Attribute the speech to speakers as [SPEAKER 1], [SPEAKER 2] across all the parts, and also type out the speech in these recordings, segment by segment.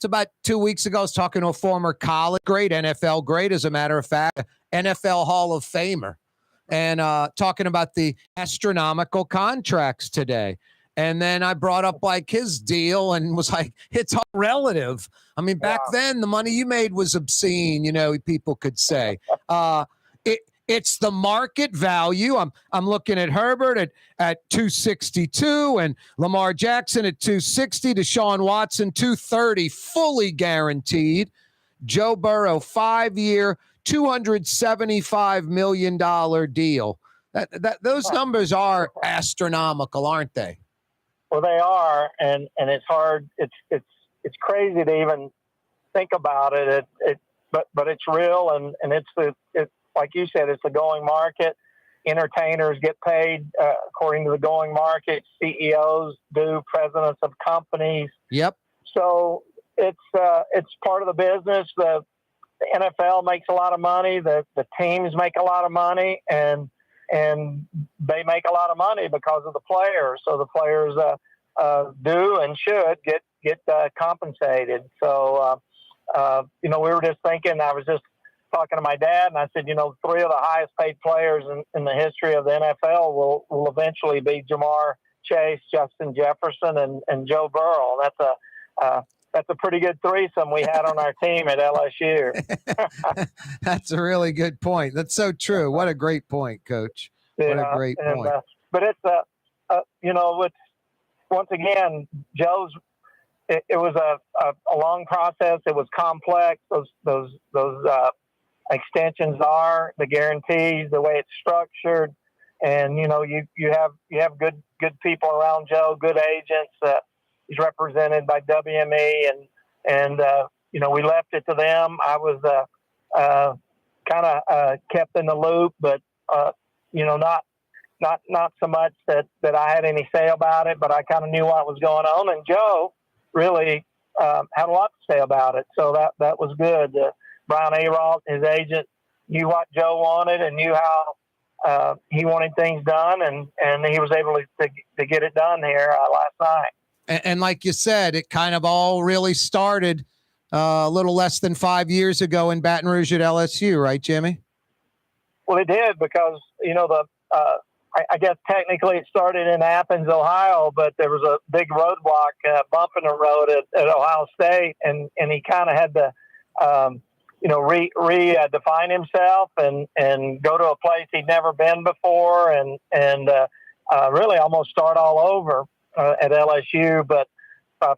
[SPEAKER 1] It's about 2 weeks ago. I was talking to a former college great, NFL great, as a matter of fact, NFL Hall of Famer, and talking about the astronomical contracts today. And then I brought up like his deal and was like, it's all relative. I mean, back then the money you made was obscene, you know, people could say. It's the market value. I'm looking at Herbert at 262 and Lamar Jackson at 260, Deshaun Watson 230, fully guaranteed. Joe Burrow, 5-year, $275 million deal. Those numbers are astronomical, aren't they?
[SPEAKER 2] Well, they are, and it's hard. It's crazy to even think about it. But it's real, and it's like you said, it's the going market. Entertainers get paid according to the going market. CEOs do, presidents of companies.
[SPEAKER 1] Yep.
[SPEAKER 2] So it's part of the business. The NFL makes a lot of money. The teams make a lot of money, and they make a lot of money because of the players. So the players do and should get compensated. So we were just thinking. I was just talking to my dad, and I said, 3 of the highest paid players in the history of the NFL will eventually be Jamar Chase, Justin Jefferson, and Joe Burrow. That's a pretty good threesome we had on our team at LSU.
[SPEAKER 1] That's a really good point. That's so true. What a great point, Coach. What a great point.
[SPEAKER 2] But it's it's once again, Joe's. It was a long process. It was complex. Those extensions are the guarantees, the way it's structured, and you have good people around Joe, good agents. He's represented by WME, and we left it to them. I was kind of kept in the loop, but not so much that I had any say about it, but I kind of knew what was going on, and Joe really had a lot to say about it. So that was good. Brian Aralt, his agent, knew what Joe wanted and knew how he wanted things done, and he was able to get it done here last night.
[SPEAKER 1] And like you said, it kind of all really started a little less than 5 years ago in Baton Rouge at LSU, right, Jimmy?
[SPEAKER 2] Well, it did because, I guess technically it started in Athens, Ohio, but there was a big roadblock bump in the road at Ohio State, and he kind of had to, redefine himself and go to a place he'd never been before and really almost start all over at LSU. But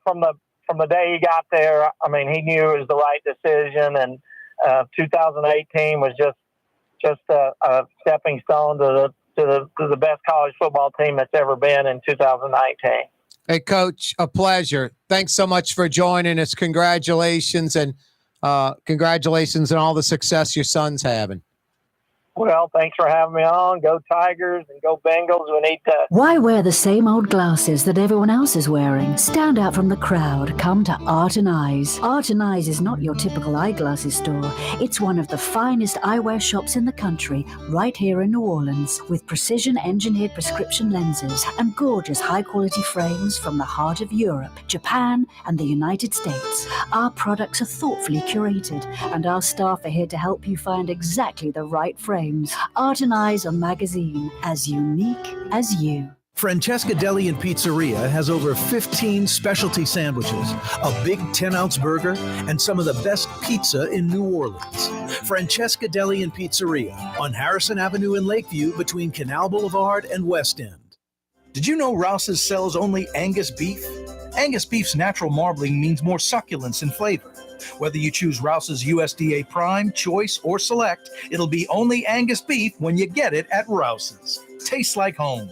[SPEAKER 2] from the day he got there, I mean, he knew it was the right decision, and 2018 was just a stepping stone to the best college football team that's ever been in 2019.
[SPEAKER 1] Hey, Coach, a pleasure. Thanks so much for joining us. Congratulations, and congratulations on all the success your son's having.
[SPEAKER 2] Well, thanks for having me on. Go Tigers and go Bengals. We need to.
[SPEAKER 3] Why wear the same old glasses that everyone else is wearing? Stand out from the crowd. Come to Art and Eyes. Art and Eyes is not your typical eyeglasses store. It's one of the finest eyewear shops in the country, right here in New Orleans, with precision-engineered prescription lenses and gorgeous high-quality frames from the heart of Europe, Japan, and the United States. Our products are thoughtfully curated, and our staff are here to help you find exactly the right frame. Art and Eyes, a magazine as unique as you.
[SPEAKER 4] Francesca Deli and Pizzeria has over 15 specialty sandwiches, a big 10-ounce burger, and some of the best pizza in New Orleans. Francesca Deli and Pizzeria on Harrison Avenue in Lakeview between Canal Boulevard and West End. Did you know Rouse's sells only Angus beef? Angus beef's natural marbling means more succulence and flavor. Whether you choose Rouse's USDA Prime, Choice, or Select, it'll be only Angus beef when you get it at Rouse's. Tastes like home.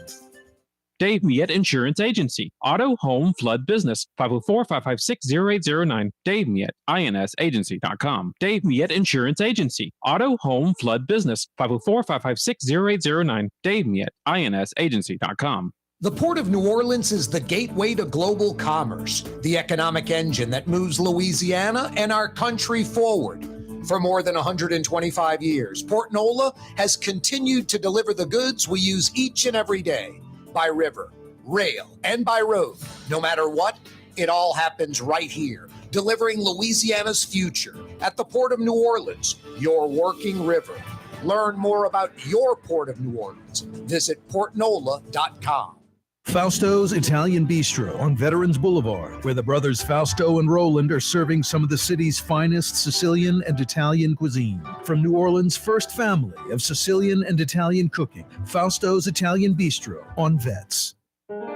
[SPEAKER 5] Dave Miette Insurance Agency. Auto, home, flood, business. 504-556-0809. Dave Miette, INSagency.com. Dave Miette Insurance Agency. Auto, home, flood, business. 504-556-0809. Dave Miette, INSagency.com.
[SPEAKER 1] The Port of New Orleans is the gateway to global commerce, the economic engine that moves Louisiana and our country forward. For more than 125 years, Port Nola has continued to deliver the goods we use each and every day, by river, rail, and by road. No matter what, it all happens right here. delivering Louisiana's future. At the Port of New Orleans, your working river. Learn more about your Port of New Orleans. Visit portnola.com.
[SPEAKER 4] Fausto's Italian Bistro on Veterans Boulevard, where the brothers Fausto and Roland are serving some of the city's finest Sicilian and Italian cuisine. From New Orleans' first family of Sicilian and Italian cooking, Fausto's Italian Bistro on Vets.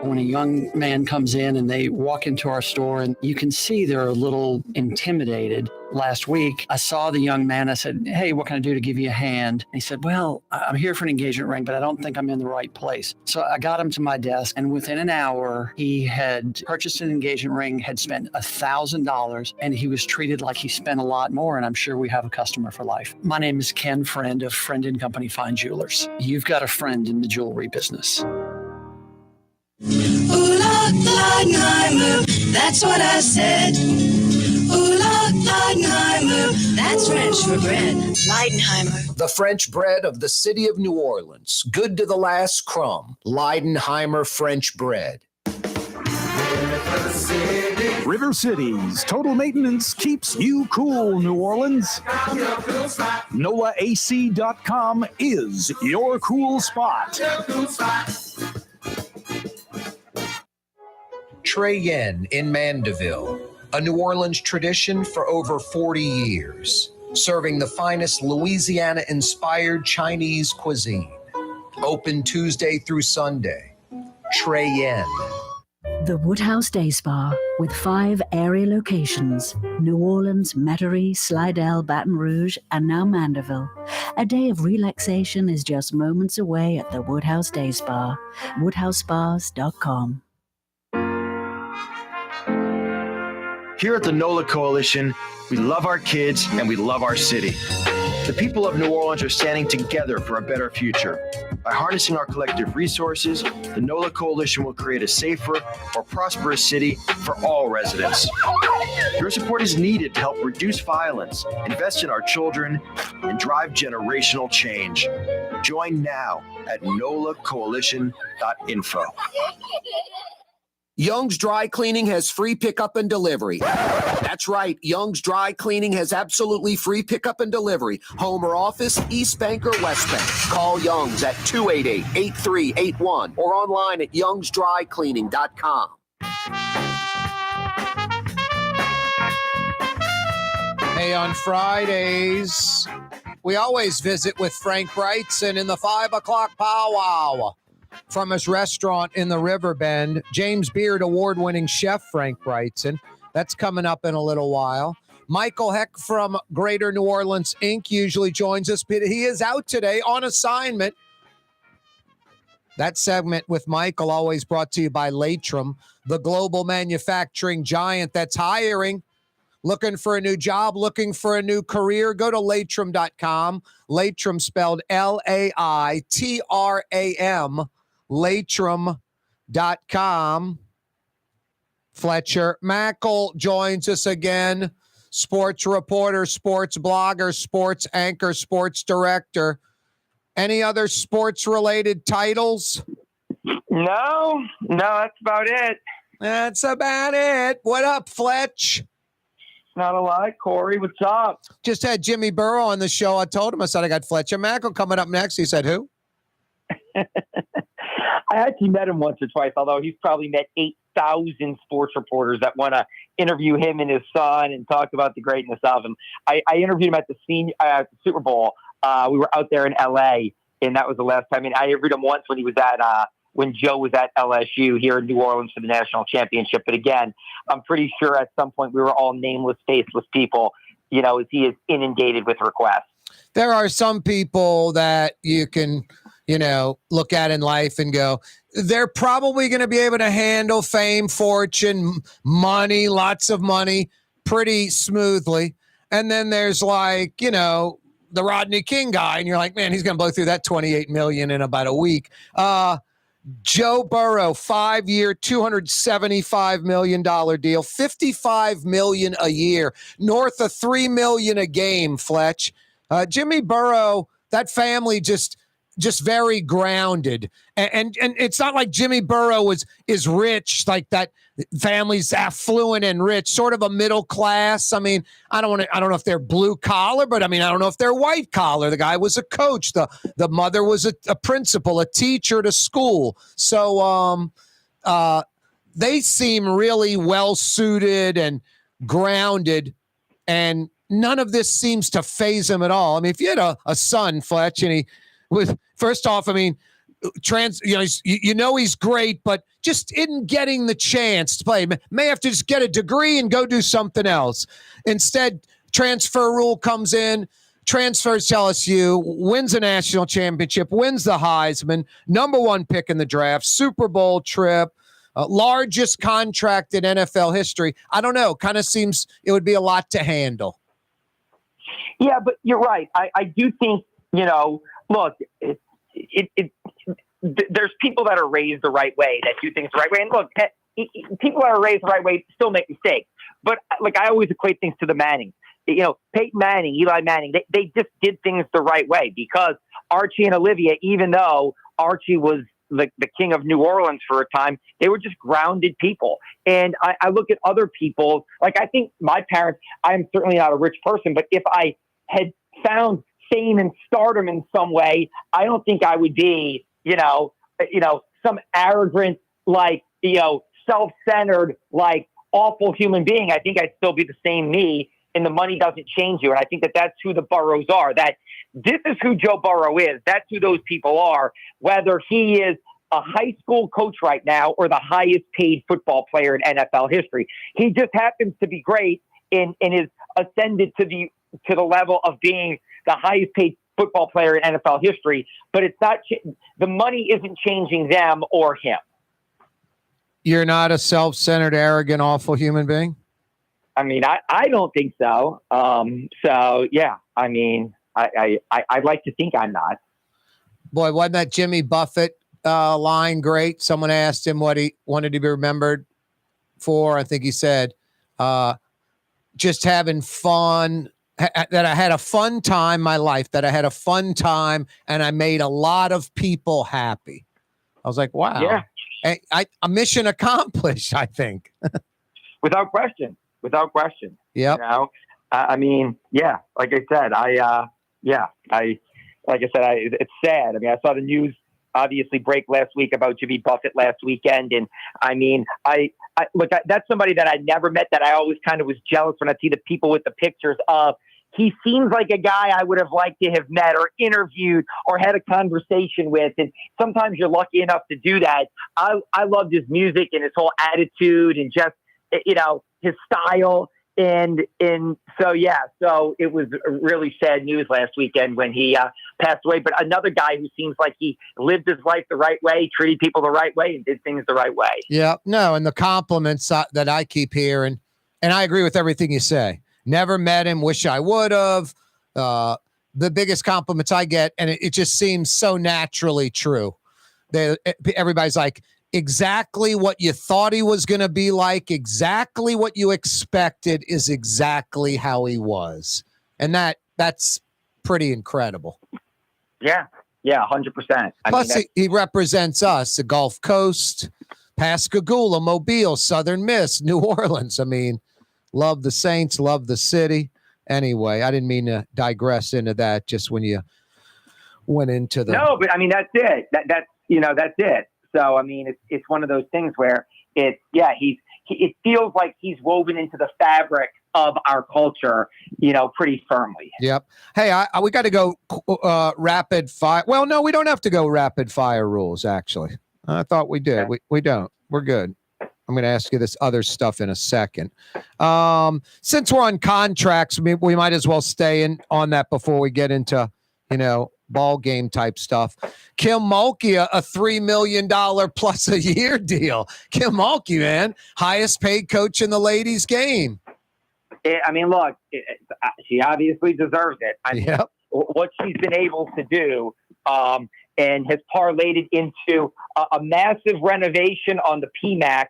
[SPEAKER 6] When a young man comes in and they walk into our store and you can see they're a little intimidated. Last week, I saw the young man. I said, "Hey, what can I do to give you a hand?" And he said, "Well, I'm here for an engagement ring, but I don't think I'm in the right place." So I got him to my desk, and within an hour, he had purchased an engagement ring, had spent $1,000, and he was treated like he spent a lot more, and I'm sure we have a customer for life. My name is Ken Friend of Friend & Company Fine Jewelers. You've got a friend in the jewelry business.
[SPEAKER 7] Leidenheimer, that's what I said. Leidenheimer, that's French for bread. Leidenheimer.
[SPEAKER 1] The French bread of the city of New Orleans. Good to the last crumb. Leidenheimer French bread.
[SPEAKER 8] River Cities Total Maintenance keeps you cool, New Orleans. NOLAAC.com is your cool spot.
[SPEAKER 1] Trey Yen in Mandeville, a New Orleans tradition for over 40 years, serving the finest Louisiana-inspired Chinese cuisine. Open Tuesday through Sunday. Trey Yen.
[SPEAKER 3] The Woodhouse Day Spa, with 5 area locations: New Orleans, Metairie, Slidell, Baton Rouge, and now Mandeville. A day of relaxation is just moments away at the Woodhouse Day Spa. WoodhouseSpas.com.
[SPEAKER 9] Here at the NOLA Coalition, we love our kids and we love our city. The people of New Orleans are standing together for a better future. By harnessing our collective resources, the NOLA Coalition will create a safer, more prosperous city for all residents. Your support is needed to help reduce violence, invest in our children, and drive generational change. Join now at nolacoalition.info.
[SPEAKER 1] Young's Dry Cleaning has free pickup and delivery. That's right. Young's Dry Cleaning has absolutely free pickup and delivery. Home or office, East Bank or West Bank. Call Young's at 288-8381 or online at youngsdrycleaning.com. Hey, on Fridays, we always visit with Frank Brigtsen in the 5 o'clock powwow. From his restaurant in the Riverbend, James Beard award-winning chef Frank Brigtsen. That's coming up in a little while. Michael Heck from Greater New Orleans Inc. usually joins us, but he is out today on assignment. That segment with Michael always brought to you by Latrim, the global manufacturing giant that's hiring. Looking for a new job, looking for a new career, go to Latrim.com. Latrim spelled L-A-I-T-R-A-M. Latrim.com. Fletcher Mackel joins us again. Sports reporter, sports blogger, sports anchor, sports director. Any other sports-related titles?
[SPEAKER 10] No, that's about it.
[SPEAKER 1] That's about it. What up, Fletch?
[SPEAKER 10] Not a lot. Corey, what's up?
[SPEAKER 1] Just had Jimmy Burrow on the show. I told him, I said, I got Fletcher Mackel coming up next. He said, who?
[SPEAKER 10] I actually met him once or twice, although he's probably met 8,000 sports reporters that want to interview him and his son and talk about the greatness of him. I interviewed him at the Super Bowl. We were out there in L.A., and that was the last time. I mean, I interviewed him once when he was at when Joe was at LSU here in New Orleans for the national championship. But again, I'm pretty sure at some point we were all nameless, faceless people, you know, as he is inundated with requests.
[SPEAKER 1] There are some people that you can, you know, look at in life and go, they're probably going to be able to handle fame, fortune, money, lots of money pretty smoothly. And then there's like, you know, the Rodney King guy, and you're like, man, he's going to blow through that $28 million in about a week. Joe Burrow, 5-year, $275 million deal, $55 million a year, north of $3 million a game, Fletch. Jimmy Burrow, that family just just very grounded. And it's not like Jimmy Burrow is rich, like that family's affluent and rich, sort of a middle class. I mean, I don't know if they're blue collar, but I mean, I don't know if they're white collar. The guy was a coach. The mother was a principal, a teacher to school. So they seem really well suited and grounded, and none of this seems to faze him at all. I mean, if you had a son, Fletch, and he was, first off, I mean, he's great, but just isn't getting the chance to play. May have to just get a degree and go do something else. Instead, transfer rule comes in, transfers to LSU, wins a national championship, wins the Heisman, number 1 pick in the draft, Super Bowl trip, largest contract in NFL history. I don't know. Kind of seems it would be a lot to handle.
[SPEAKER 10] Yeah, but you're right. I do think, look, there's people that are raised the right way that do things the right way. And look, people that are raised the right way still make mistakes. But like, I always equate things to the Mannings. Peyton Manning, Eli Manning, they just did things the right way, because Archie and Olivia, even though Archie was the king of New Orleans for a time, they were just grounded people. And I look at other people, like I think my parents, I'm certainly not a rich person, but if I had found fame and stardom in some way, I don't think I would be, some arrogant, like, self-centered, like awful human being. I think I'd still be the same me, and the money doesn't change you. And I think that that's who the Burrows are, that this is who Joe Burrow is. That's who those people are, whether he is a high school coach right now or the highest paid football player in NFL history. He just happens to be great and is ascended to the level of being the highest paid football player in NFL history, but it's not, the money isn't changing them or him.
[SPEAKER 1] You're not a self-centered, arrogant, awful human being?
[SPEAKER 10] I mean, I don't think so. So yeah, I mean, I'd like to think I'm not.
[SPEAKER 1] Boy, wasn't that Jimmy Buffett line great? Someone asked him what he wanted to be remembered for. I think he said, just having fun, that I had a fun time in my life, that I had a fun time and I made a lot of people happy. I was like, wow.
[SPEAKER 10] Yeah.
[SPEAKER 1] A mission accomplished, I think.
[SPEAKER 10] Without question.
[SPEAKER 1] Yep.
[SPEAKER 10] I mean, yeah, like I said, it's sad. I mean, I saw the news obviously break last week about Jimmy Buffett last weekend. And I mean, that's somebody that I never met, that I always kind of was jealous when I see the people with the pictures of. He seems like a guy I would have liked to have met or interviewed or had a conversation with. And sometimes you're lucky enough to do that. I loved his music and his whole attitude and just, his style. And so, yeah, so it was really sad news last weekend when he passed away. But another guy who seems like he lived his life the right way, treated people the right way, and did things the right way.
[SPEAKER 1] Yeah, no, and the compliments that I keep hearing, and I agree with everything you say. Never met him, wish I would have. The biggest compliments I get, and it just seems so naturally true. Everybody's like, exactly what you thought he was going to be like, exactly what you expected is exactly how he was. And that's pretty incredible.
[SPEAKER 10] Yeah, 100%.
[SPEAKER 1] Plus, he represents us, the Gulf Coast, Pascagoula, Mobile, Southern Miss, New Orleans. I mean, love the Saints, love the city. Anyway, I didn't mean to digress into that just when you went into the...
[SPEAKER 10] No, but I mean, that's it. That's it. So, I mean, it's one of those things where it feels like he's woven into the fabric of our culture, pretty firmly.
[SPEAKER 1] Yep. Hey, we got to go rapid fire. Well, no, we don't have to go rapid fire rules, actually. I thought we did. Okay. We don't. We're good. I'm going to ask you this other stuff in a second. Since we're on contracts, we might as well stay on that before we get into, ball game type stuff. Kim Mulkey, a $3 million plus a year deal. Kim Mulkey, man, highest paid coach in the ladies game.
[SPEAKER 10] I mean, look, she obviously deserves it. I mean, what she's been able to do and has parlayed it into a massive renovation on the PMAC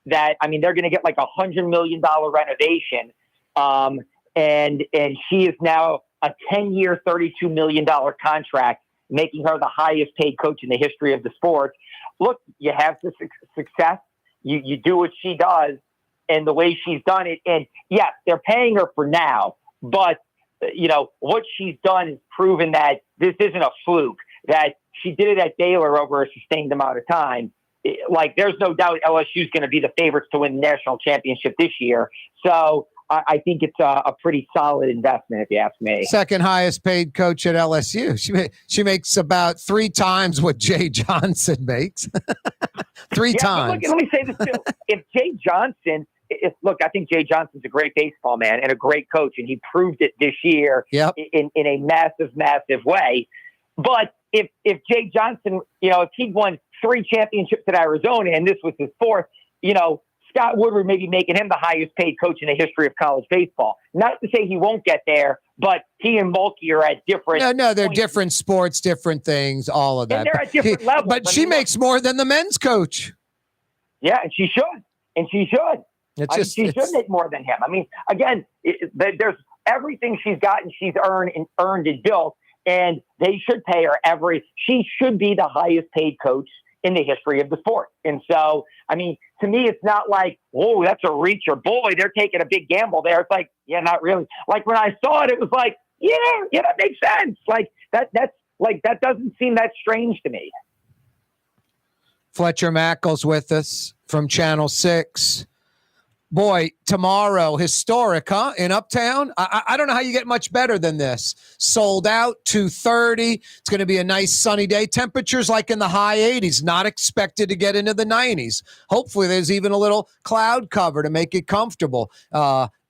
[SPEAKER 10] that, I mean, they're going to get like $100 million renovation. And she is now a 10-year, $32 million contract making her the highest paid coach in the history of the sport. Look, you have the success. You do what she does and the way she's done it. And yes, they're paying her for now, but what she's done is proven that this isn't a fluke, that she did it at Baylor over a sustained amount of time. There's no doubt LSU is going to be the favorites to win the national championship this year. So I think it's a pretty solid investment, if you ask me.
[SPEAKER 1] Second highest paid coach at LSU. She makes about 3 times what Jay Johnson makes. 3 times.
[SPEAKER 10] Look, let me say this too. If Jay Johnson, I think Jay Johnson's a great baseball man and a great coach, and he proved it this year in a massive, massive way. But if Jay Johnson, if he'd won 3 championships at Arizona and this was his 4th, Scott Woodward may be making him the highest paid coach in the history of college baseball. Not to say he won't get there, but he and Mulkey are at different.
[SPEAKER 1] No, they're different sports, different things, all of that.
[SPEAKER 10] And they're at different levels.
[SPEAKER 1] But she makes more than the men's coach.
[SPEAKER 10] Yeah, and she should. She should make more than him. I mean, again, there's everything she's gotten, she's earned and built, and they should pay her she should be the highest paid coach in the history of the sport. And so, I mean, to me, it's not like, oh, that's a reach, or boy, they're taking a big gamble there. It's like, yeah, not really. Like when I saw it, it was like, yeah, that makes sense. Like that doesn't seem that strange to me.
[SPEAKER 1] Fletcher Mackel's with us from Channel 6. Boy, tomorrow, historic, huh? In Uptown? I don't know how you get much better than this. Sold out, 2:30. It's going to be a nice sunny day. Temperatures like in the high 80s, not expected to get into the 90s. Hopefully there's even a little cloud cover to make it comfortable.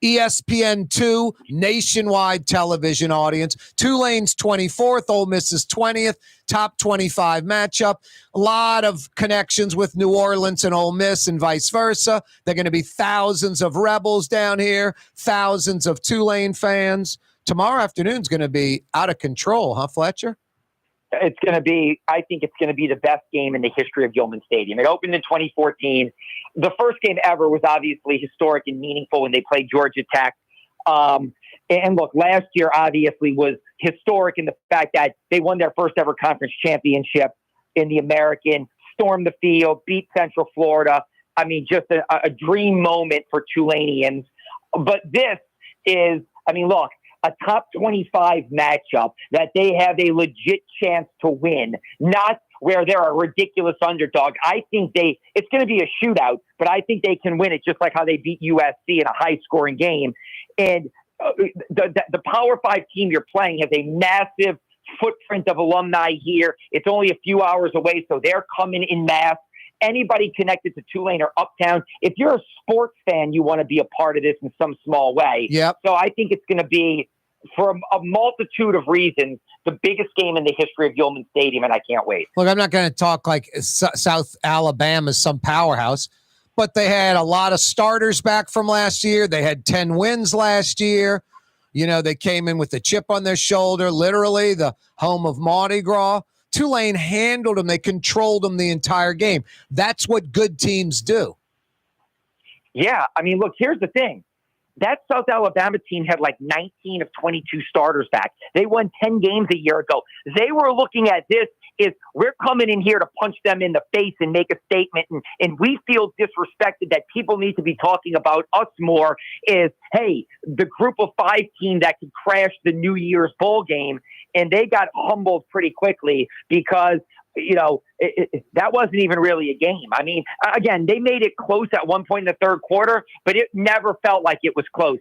[SPEAKER 1] ESPN2, nationwide television audience. Tulane's 24th, Ole Miss's 20th. Top 25 matchup. A lot of connections with New Orleans and Ole Miss and vice versa. They're going to be thousands of Rebels down here, thousands of Tulane fans. Tomorrow afternoon's going to be out of control, huh, Fletcher?
[SPEAKER 10] I think it's going to be the best game in the history of Gilman Stadium. It opened in 2014. The first game ever was obviously historic and meaningful when they played Georgia Tech. And look, last year obviously was historic in the fact that they won their first ever conference championship in the American, stormed the field, beat Central Florida. I mean, just a dream moment for Tulaneans. But this is, look, a top 25 matchup that they have a legit chance to win, not where they're a ridiculous underdog. I think it's going to be a shootout, but I think they can win it just like how they beat USC in a high-scoring game. And the Power 5 team you're playing has a massive footprint of alumni here. It's only a few hours away, so they're coming in mass. Anybody connected to Tulane or Uptown, if you're a sports fan, you want to be a part of this in some small way.
[SPEAKER 1] Yep.
[SPEAKER 10] So I think it's going to be, for a multitude of reasons, the biggest game in the history of Gilman Stadium, and I can't wait.
[SPEAKER 1] Look, I'm not going to talk like South Alabama is some powerhouse, but they had a lot of starters back from last year. They had 10 wins last year. They came in with a chip on their shoulder, literally the home of Mardi Gras. Tulane handled them. They controlled them the entire game. That's what good teams do.
[SPEAKER 10] Yeah, look, here's the thing. That South Alabama team had like 19 of 22 starters back. They won 10 games a year ago. They were looking at this as, we're coming in here to punch them in the face and make a statement. And we feel disrespected that people need to be talking about us more is, hey, the group of 5 team that could crash the New Year's bowl game. And they got humbled pretty quickly because, that wasn't even really a game. Again, they made it close at one point in the third quarter, but it never felt like it was close.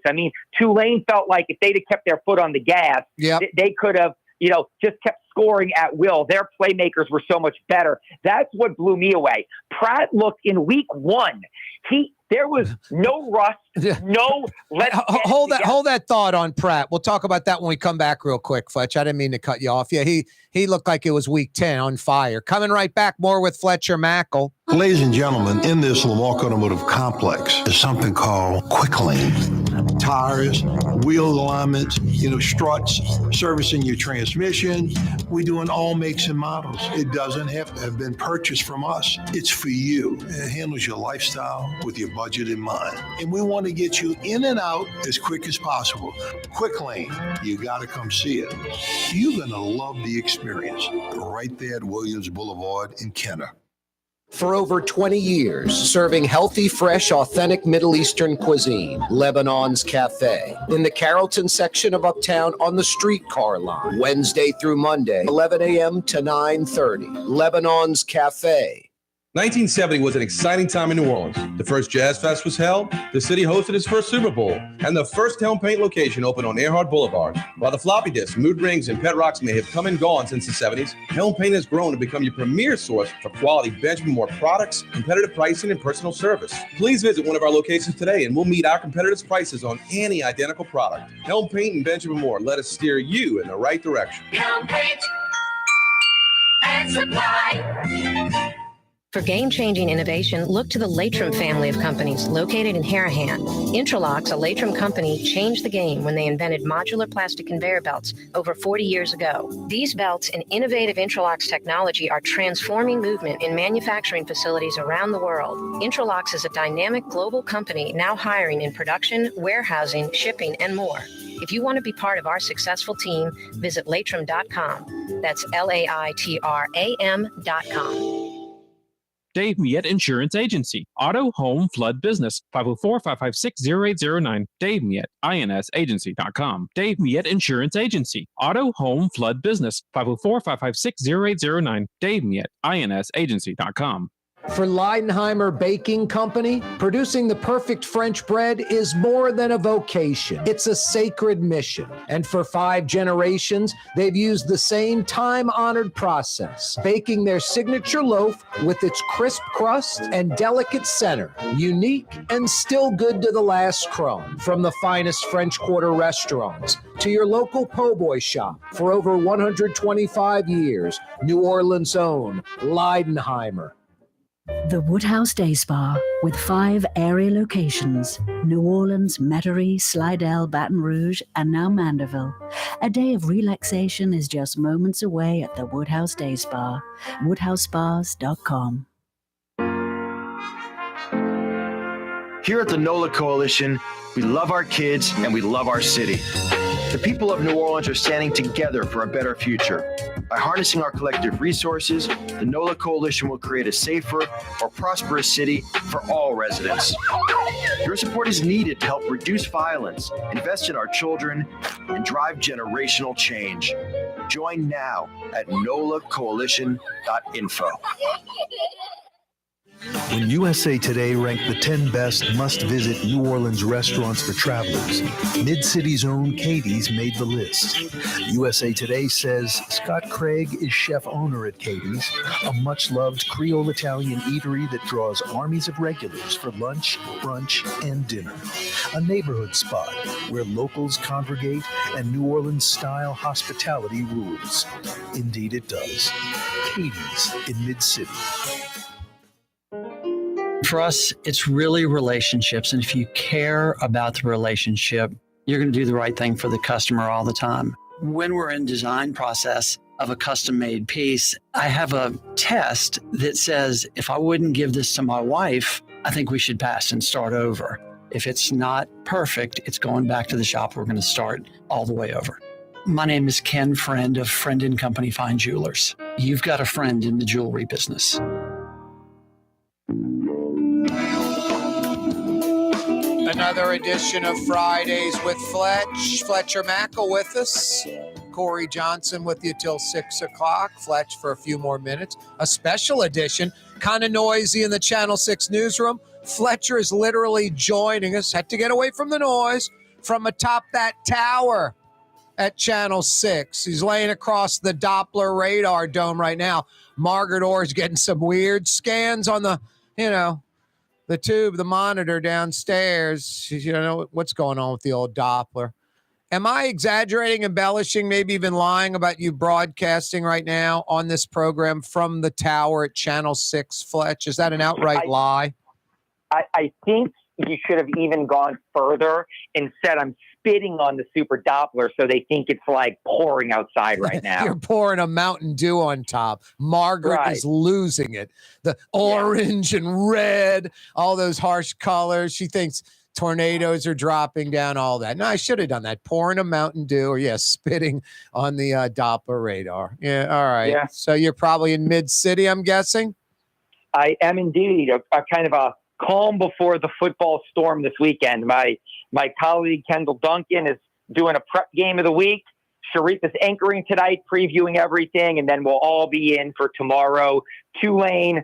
[SPEAKER 10] Tulane felt like if they'd have kept their foot on the gas, they could have, just kept scoring at will. Their playmakers were so much better. That's what blew me away. Pratt looked in week 1. There was no rust, no.
[SPEAKER 1] Hold that thought on Pratt. We'll talk about that when we come back real quick, Fletch. I didn't mean to cut you off. Yeah, he looked like it was week 10 on fire. Coming right back, more with Fletcher Mackel.
[SPEAKER 11] Ladies and gentlemen, in this Lamarck Automotive Complex is something called Quick Lane. tires, wheel alignments, struts, servicing your transmission. We do in all makes and models. It doesn't have to have been purchased from us. It's for you. It handles your lifestyle with your budget in mind. And we want to get you in and out as quick as possible. Quick Lane, you got to come see it. You're going to love the experience right there at Williams Boulevard in Kenner.
[SPEAKER 1] For over 20 years, serving healthy, fresh, authentic Middle Eastern cuisine, Lebanon's Cafe. In the Carrollton section of Uptown on the streetcar line, Wednesday through Monday, 11 a.m. to 9:30. Lebanon's Cafe.
[SPEAKER 12] 1970 was an exciting time in New Orleans. The first Jazz Fest was held, the city hosted its first Super Bowl, and the first Helm Paint location opened on Earhart Boulevard. While the floppy disks, mood rings, and pet rocks may have come and gone since the 70s, Helm Paint has grown to become your premier source for quality Benjamin Moore products, competitive pricing, and personal service. Please visit one of our locations today and we'll meet our competitors' prices on any identical product. Helm Paint and Benjamin Moore, let us steer you in the right direction.
[SPEAKER 13] Helm Paint and Supply. For game-changing innovation, look to the Latrim family of companies located in Harahan. Intralox, a Latrim company, changed the game when they invented modular plastic conveyor belts over 40 years ago. These belts and innovative Intralox technology are transforming movement in manufacturing facilities around the world. Intralox is a dynamic global company now hiring in production, warehousing, shipping, and more. If you want to be part of our successful team, visit Latrim.com. That's LAITRAM.com.
[SPEAKER 5] Dave Miette Insurance Agency. Auto, home, flood, business. 504-556-0809. Dave Miette, INSagency.com. Dave Miette Insurance Agency. Auto, home, flood, business. 504-556-0809. Dave Miette, INSagency.com.
[SPEAKER 1] For Leidenheimer Baking Company, producing the perfect French bread is more than a vocation. It's a sacred mission. And for 5 generations, they've used the same time-honored process, baking their signature loaf with its crisp crust and delicate center, unique and still good to the last crumb. From the finest French Quarter restaurants to your local po' boy shop, for over 125 years, New Orleans' own Leidenheimer.
[SPEAKER 3] The Woodhouse Day Spa, with 5 area locations: New Orleans, Metairie, Slidell, Baton Rouge, and now Mandeville. A day of relaxation is just moments away at the Woodhouse Day Spa. WoodhouseSpas.com.
[SPEAKER 9] Here at the NOLA Coalition, we love our kids and we love our city. The people of New Orleans are standing together for a better future. By harnessing our collective resources, the NOLA Coalition will create a safer, more prosperous city for all residents. Your support is needed to help reduce violence, invest in our children, and drive generational change. Join now at nolacoalition.info.
[SPEAKER 4] When USA Today ranked the 10 best must-visit New Orleans restaurants for travelers, Mid-City's own Katie's made the list. USA Today says Scott Craig is chef-owner at Katie's, a much-loved Creole Italian eatery that draws armies of regulars for lunch, brunch, and dinner. A neighborhood spot where locals congregate and New Orleans-style hospitality rules. Indeed it does. Katie's in Mid-City.
[SPEAKER 6] For us, it's really relationships. And if you care about the relationship, you're going to do the right thing for the customer all the time. When we're in design process of a custom-made piece, I have a test that says, if I wouldn't give this to my wife, I think we should pass and start over. If it's not perfect, it's going back to the shop. We're going to start all the way over. My name is Ken Friend of Friend & Company Fine Jewelers. You've got a friend in the jewelry business.
[SPEAKER 1] Another edition of Fridays with Fletcher Mackel with us. Corey Johnson with you till 6 o'clock. Fletch for a few more minutes. A special edition, kind of noisy in the Channel 6 newsroom. Fletcher is literally joining us. Had to get away from the noise from atop that tower at Channel 6. He's laying across the Doppler radar dome right now. Margaret Orr's getting some weird scans on the, the tube, the monitor downstairs. You know what's going on with the old Doppler. Am I exaggerating, embellishing, maybe even lying about you broadcasting right now on this program from the tower at Channel 6, Fletch? Is that an outright lie?
[SPEAKER 10] I think he should have even gone further and said, I'm spitting on the super Doppler so they think it's like pouring outside right now.
[SPEAKER 1] You're pouring a Mountain Dew on top. Margaret is losing it. The orange and red, all those harsh colors. She thinks tornadoes are dropping down, all that. No, I should have done that. Pouring a Mountain Dew or, spitting on the Doppler radar. Yeah, all right.
[SPEAKER 10] Yeah.
[SPEAKER 1] So you're probably in Mid-City, I'm guessing?
[SPEAKER 10] I am indeed. A kind of a calm before the football storm this weekend. My colleague Kendall Duncan is doing a prep game of the week. Sharif is anchoring tonight, previewing everything, and then we'll all be in for tomorrow. Tulane.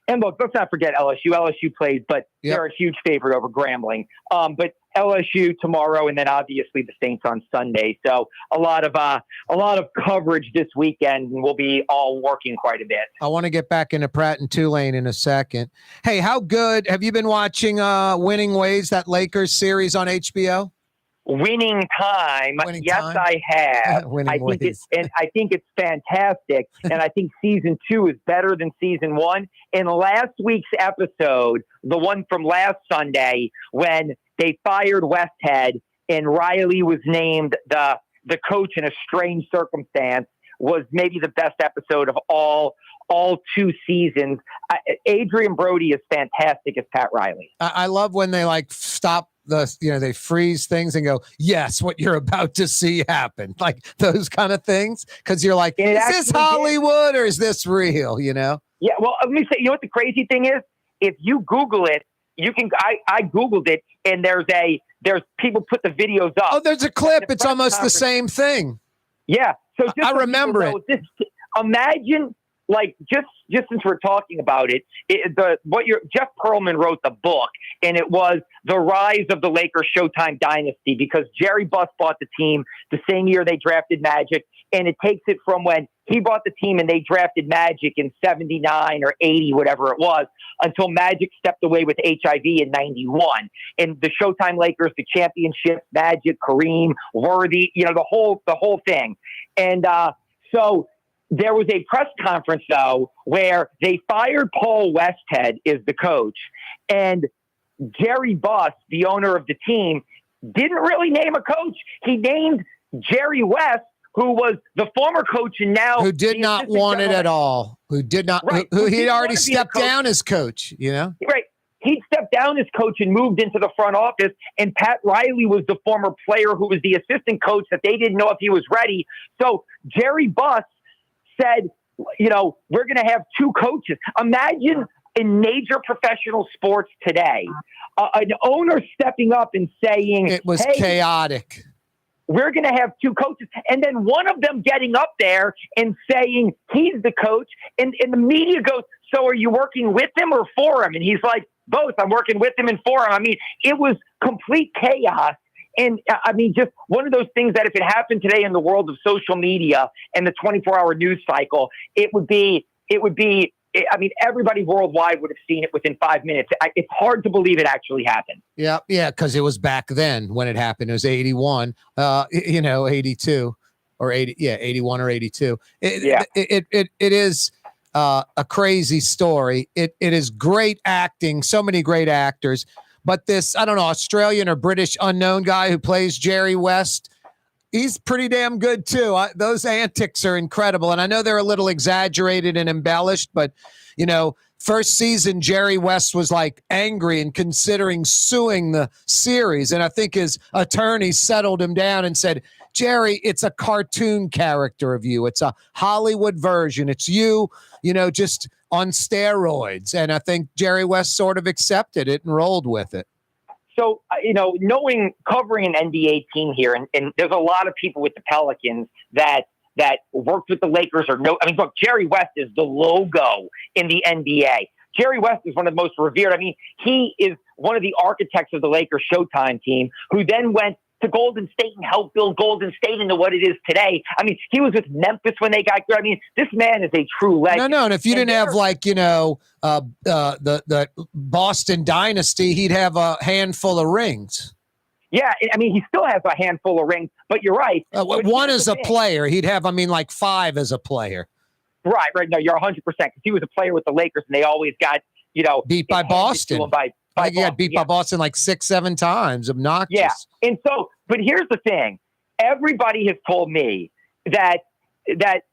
[SPEAKER 10] And look, let's not forget LSU. LSU plays, but they're a huge favorite over Grambling. But LSU tomorrow, and then obviously the Saints on Sunday. So a lot of coverage this weekend, and we'll be all working quite a bit.
[SPEAKER 1] I want to get back into Pratt and Tulane in a second. Hey, how good have you been watching Winning Ways, that Lakers series on HBO?
[SPEAKER 10] Winning Time. Yes, I have. I think it's fantastic. And I think season 2 is better than season 1. In last week's episode, the one from last Sunday, when they fired Westhead and Riley was named the coach in a strange circumstance, was maybe the best episode of all 2 seasons. Adrian Brody is fantastic as Pat Riley.
[SPEAKER 1] I love when they stop they freeze things and go, yes, what you're about to see happen. Like those kind of things. Cause you're like, is this Hollywood or is this real? Yeah.
[SPEAKER 10] Well, let me say, you know what the crazy thing is? If you Google it, you can, I Googled it and there's people put the videos up.
[SPEAKER 1] Oh, there's a clip. It's almost the same thing.
[SPEAKER 10] Yeah. So
[SPEAKER 1] I remember it.
[SPEAKER 10] Imagine, just since we're talking about it, Jeff Pearlman wrote the book, and it was The Rise of the Lakers Showtime Dynasty, because Jerry Buss bought the team the same year they drafted Magic, and it takes it from when he bought the team and they drafted Magic in 79 or 80, whatever it was, until Magic stepped away with HIV in 91. And the Showtime Lakers, the championship, Magic, Kareem, Worthy, the whole thing. And so there was a press conference, though, where they fired Paul Westhead as the coach, and Jerry Buss, the owner of the team, didn't really name a coach. He named Jerry West, who was the former coach and now
[SPEAKER 1] who did not want it at all. Who did not? Who he'd already stepped down as coach.
[SPEAKER 10] Right. He'd stepped down as coach and moved into the front office. And Pat Riley was the former player who was the assistant coach that they didn't know if he was ready. So Jerry Buss said, we're going to have 2 coaches. Imagine in major professional sports today, an owner stepping up and saying,
[SPEAKER 1] it was chaotic.
[SPEAKER 10] We're going to have 2 coaches. And then one of them getting up there and saying he's the coach. And the media goes, so are you working with him or for him? And he's like, both. I'm working with him and for him. I mean, it was complete chaos. And I mean, just one of those things that if it happened today in the world of social media and the 24-hour news cycle, it would be, I mean, everybody worldwide would have seen it within 5 minutes. It's hard to believe it actually happened.
[SPEAKER 1] Yeah, because it was back then when it happened. It was 81, 82 or 80. Yeah, 81 or 82. It is a crazy story. It is great acting. So many great actors. But this, I don't know, Australian or British unknown guy who plays Jerry West, he's pretty damn good too. Those antics are incredible. And I know they're a little exaggerated and embellished, but, first season, Jerry West was angry and considering suing the series. And I think his attorney settled him down and said, Jerry, it's a cartoon character of you. It's a Hollywood version. It's you, just on steroids. And I think Jerry West sort of accepted it and rolled with it.
[SPEAKER 10] So, covering an NBA team here, and there's a lot of people with the Pelicans that worked with the Lakers look, Jerry West is the logo in the NBA. Jerry West is one of the most revered. I mean, he is one of the architects of the Lakers Showtime team, who then went to Golden State and helped build Golden State into what it is today. I mean, he was with Memphis when they got there. I mean, this man is a true legend.
[SPEAKER 1] No, and if you didn't have the Boston dynasty, he'd have a handful of rings.
[SPEAKER 10] Yeah, I mean, he still has a handful of rings, but you're right.
[SPEAKER 1] One as a player. He'd have, 5 as a player.
[SPEAKER 10] Right. No, you're 100%. Because he was a player with the Lakers, and they always got,
[SPEAKER 1] beat by Boston. I think he got beat by Boston like 6-7 times. Obnoxious.
[SPEAKER 10] Yeah. And so, but here's the thing. Everybody has told me that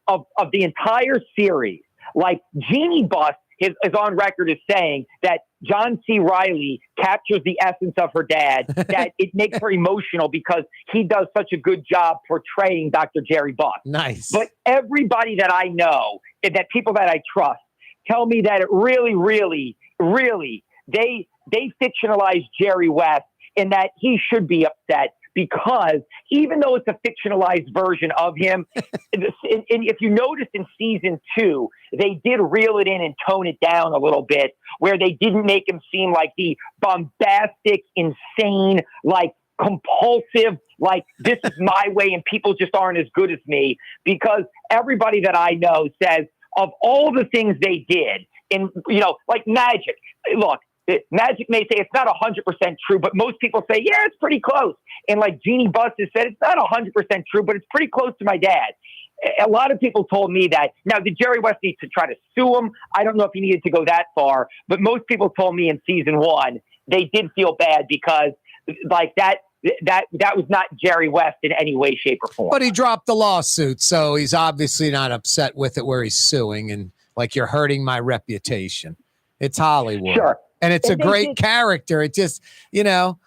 [SPEAKER 10] of the entire series, like Jeannie Buss is on record as saying that John C. Reilly captures the essence of her dad, that it makes her emotional because he does such a good job portraying Dr. Jerry Buss.
[SPEAKER 1] Nice.
[SPEAKER 10] But everybody that I know, and that people that I trust, tell me that it really, really, really, they fictionalize Jerry West and that he should be upset because even though it's a fictionalized version of him, and if you noticed in season 2, they did reel it in and tone it down a little bit, where they didn't make him seem like the bombastic, insane, like compulsive, like this is my way and people just aren't as good as me. Because everybody that I know says of all the things they did, in like Magic, look, Magic may say it's not 100% true, but most people say, yeah, it's pretty close. And like Jeannie Buss has said, it's not 100% true, but it's pretty close to my dad. A lot of people told me that. Now, did Jerry West need to try to sue him? I don't know if he needed to go that far, but most people told me in season 1, they did feel bad because like that was not Jerry West in any way, shape, or form.
[SPEAKER 1] But he dropped the lawsuit, so he's obviously not upset with it where he's suing and like, you're hurting my reputation. It's Hollywood.
[SPEAKER 10] Sure.
[SPEAKER 1] And it's a great character. It just, hell,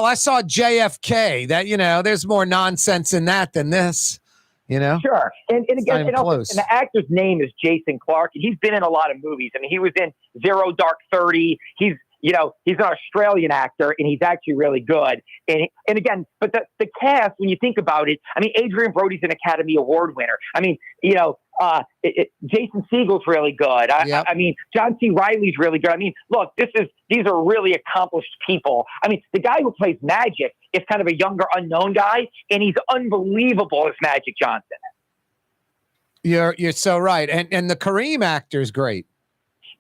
[SPEAKER 1] I saw JFK. That, there's more nonsense in that than this,
[SPEAKER 10] Sure. And again, and
[SPEAKER 1] close.
[SPEAKER 10] the actor's name is Jason Clarke, and he's been in a lot of movies. I mean, he was in Zero Dark 30. He's an Australian actor, and he's actually really good. And again, but the cast, when you think about it, I mean, Adrian Brody's an Academy Award winner. I mean, Jason Segel's really good. I mean, John C. Reilly's really good. I mean, look, these are really accomplished people. I mean, the guy who plays Magic is kind of a younger, unknown guy, and he's unbelievable as Magic Johnson.
[SPEAKER 1] You're so right. And the Kareem actor is great.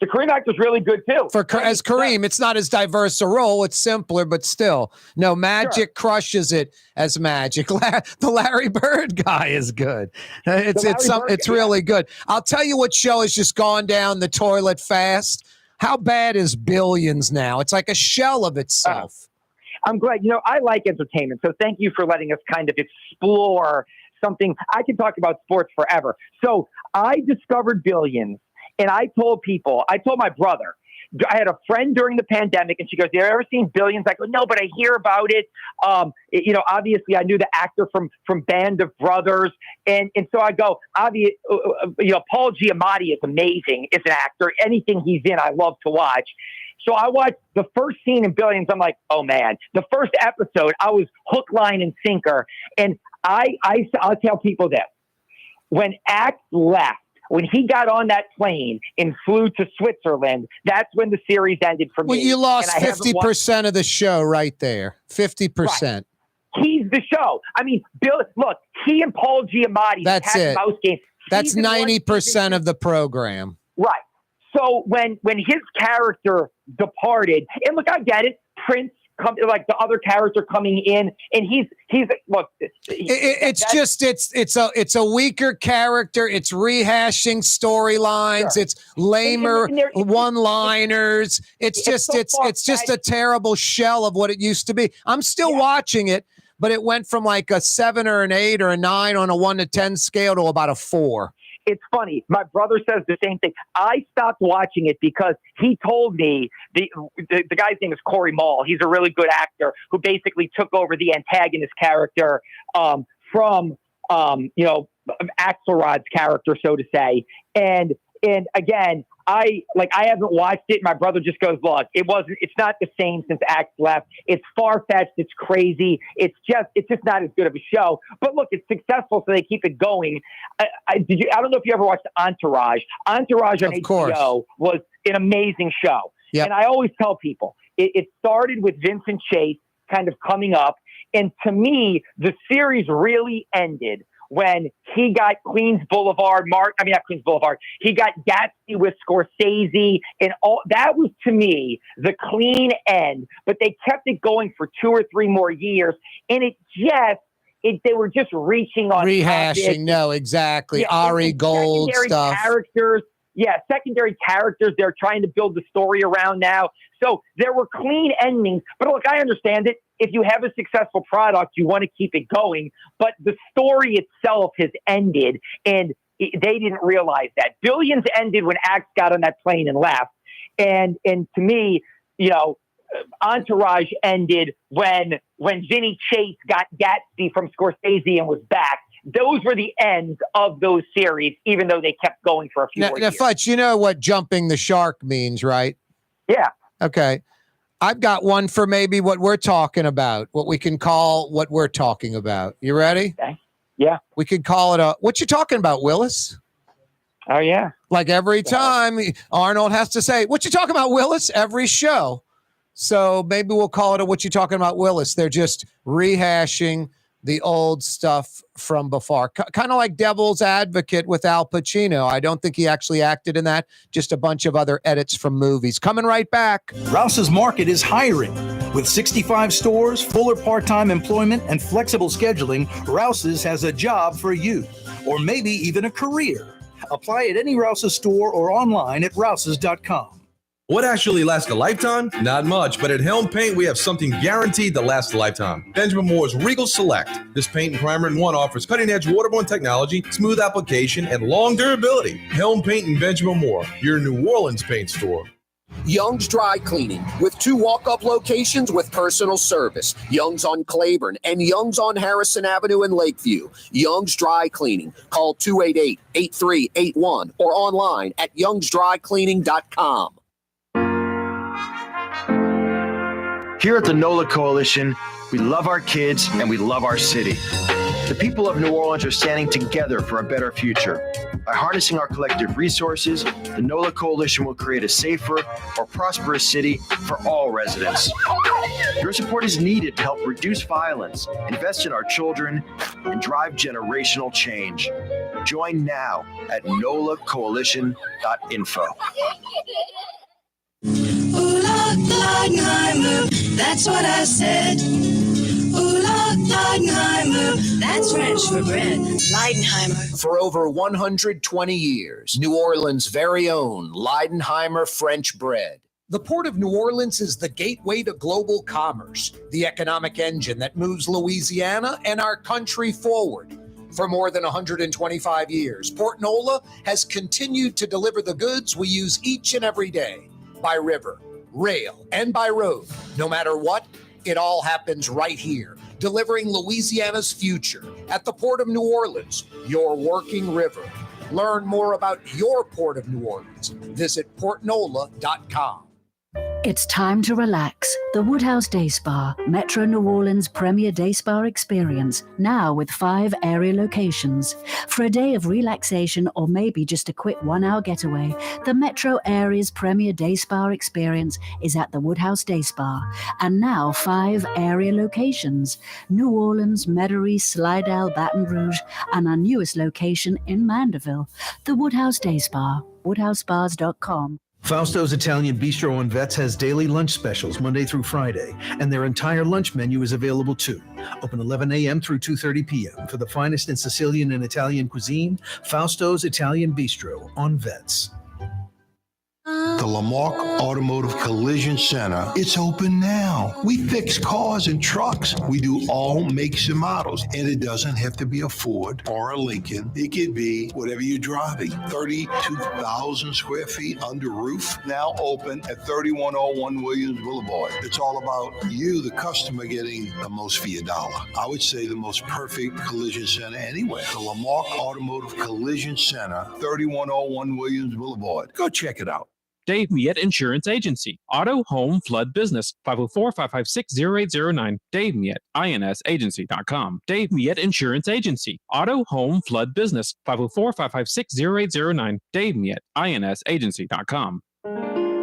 [SPEAKER 10] The Kareem actor's really good too.
[SPEAKER 1] As Kareem, it's not as diverse a role. It's simpler, but still. No, Magic crushes it as Magic. The Larry Bird guy is good. It's really good. I'll tell you what show has just gone down the toilet fast. How bad is Billions now? It's like a shell of itself.
[SPEAKER 10] I'm glad. I like entertainment, so thank you for letting us kind of explore something. I can talk about sports forever. So I discovered Billions. And I told my brother, I had a friend during the pandemic, and she goes, "Have you ever seen Billions?" I go, "No, but I hear about it." Obviously, I knew the actor from Band of Brothers, and so I go, Paul Giamatti is amazing as an actor. Anything he's in, I love to watch. So I watched the first scene in Billions. I'm like, oh man, the first episode, I was hook, line, and sinker. And I'll tell people this: when Act left. When he got on that plane and flew to Switzerland, that's when the series ended for me.
[SPEAKER 1] Well, you lost 50% of the show right there. 50%.
[SPEAKER 10] Right. He's the show. I mean, look, he and Paul Giamatti.
[SPEAKER 1] That's it.
[SPEAKER 10] Mouse game.
[SPEAKER 1] That's 90% of the program.
[SPEAKER 10] Right. So when his character departed, and look, I get it. Prince. Like the other character coming in, and he's look.
[SPEAKER 1] It's a weaker character. It's rehashing storylines. Sure. It's lamer one-liners. It's just a terrible shell of what it used to be. I'm still watching it, but it went from like a 7 or an 8 or a 9 on a 1 to 10 scale to about a 4.
[SPEAKER 10] It's funny. My brother says the same thing. I stopped watching it because he told me the guy's name is Corey Mall. He's a really good actor who basically took over the antagonist character from Axelrod's character, so to say. And again, I haven't watched it. My brother just goes, look, it's not the same since Axe left. It's far-fetched. It's crazy. It's just not as good of a show. But look, it's successful, so they keep it going. I don't know if you ever watched Entourage. Entourage on HBO was an amazing show. Yep. And I always tell people, it started with Vincent Chase kind of coming up. And to me, the series really ended when he got Queens Boulevard, not Queens Boulevard. He got Gatsby with Scorsese, and all that was to me the clean end. But they kept it going for 2 or 3 more years, and they were just reaching on
[SPEAKER 1] rehashing. No, exactly. Ari Gold stuff.
[SPEAKER 10] Characters. secondary characters they're trying to build the story around now. So there were clean endings. But look, I understand it. If you have a successful product, you want to keep it going. But the story itself has ended, and they didn't realize that. Billions ended when Axe got on that plane and left. And to me, Entourage ended when Vinny Chase got Gatsby from Scorsese and was back. Those were the ends of those series, even though they kept going for a few more years.
[SPEAKER 1] Fletch, you know what jumping the shark means, right?
[SPEAKER 10] Yeah.
[SPEAKER 1] Okay. I've got one for maybe what we're talking about, what we can call what we're talking about. You ready?
[SPEAKER 10] Okay. Yeah.
[SPEAKER 1] We could call it what you talking about, Willis?
[SPEAKER 10] Oh, yeah.
[SPEAKER 1] Like every time Arnold has to say, what you talking about, Willis? Every show. So maybe we'll call it what you talking about, Willis. They're just rehashing the old stuff from before. Kind of like Devil's Advocate with Al Pacino. I don't think he actually acted in that. Just a bunch of other edits from movies. Coming right back.
[SPEAKER 4] Rouse's Market is hiring. With 65 stores, full or part-time employment, and flexible scheduling, Rouse's has a job for you, or maybe even a career. Apply at any Rouse's store or online at rouses.com.
[SPEAKER 12] What actually lasts a lifetime? Not much, but at Helm Paint, we have something guaranteed to last a lifetime. Benjamin Moore's Regal Select. This paint and primer in one offers cutting-edge waterborne technology, smooth application, and long durability. Helm Paint and Benjamin Moore, your New Orleans paint store.
[SPEAKER 14] Young's Dry Cleaning, with 2 walk-up locations with personal service. Young's on Claiborne and Young's on Harrison Avenue in Lakeview. Young's Dry Cleaning. Call 288-8381 or online at youngsdrycleaning.com.
[SPEAKER 9] Here at the NOLA Coalition, we love our kids and we love our city. The people of New Orleans are standing together for a better future. By harnessing our collective resources, the NOLA Coalition will create a safer, more prosperous city for all residents. Your support is needed to help reduce violence, invest in our children, and drive generational change. Join now at nolacoalition.info.
[SPEAKER 7] Leidenheimer, that's what I said. Leidenheimer, that's French for bread. Leidenheimer.
[SPEAKER 14] For over 120 years, New Orleans' very own Leidenheimer French bread. The Port of New Orleans is the gateway to global commerce, the economic engine that moves Louisiana and our country forward. For more than 125 years, Port Nola has continued to deliver the goods we use each and every day, by river, rail, and by road. No matter what, it all happens right here, delivering Louisiana's future at the Port of New Orleans, your working river. Learn more about your Port of New Orleans. Visit portnola.com.
[SPEAKER 3] It's time to relax. The Woodhouse Day Spa, Metro New Orleans' premier day spa experience, now with 5 area locations. For a day of relaxation or maybe just a quick 1-hour getaway, the Metro area's premier day spa experience is at the Woodhouse Day Spa. And now 5 area locations: New Orleans, Metairie, Slidell, Baton Rouge, and our newest location in Mandeville. The Woodhouse Day Spa, woodhousespas.com.
[SPEAKER 4] Fausto's Italian Bistro on Vets has daily lunch specials Monday through Friday, and their entire lunch menu is available too. Open 11 a.m. through 2:30 p.m. For the finest in Sicilian and Italian cuisine, Fausto's Italian Bistro on Vets.
[SPEAKER 11] The Lamarck Automotive Collision Center, it's open now. We fix cars and trucks. We do all makes and models. And it doesn't have to be a Ford or a Lincoln. It could be whatever you're driving. 32,000 square feet under roof, now open at 3101 Williams Boulevard. It's all about you, the customer, getting the most for your dollar. I would say the most perfect collision center anywhere. The Lamarck Automotive Collision Center, 3101 Williams Boulevard. Go check it out.
[SPEAKER 5] Dave Miette Insurance Agency. Auto, home, flood, business. 504-556-0809. Dave Miette, insagency.com. Dave Miette Insurance Agency. Auto, home, flood, business. 504-556-0809. Dave Miette, insagency.com.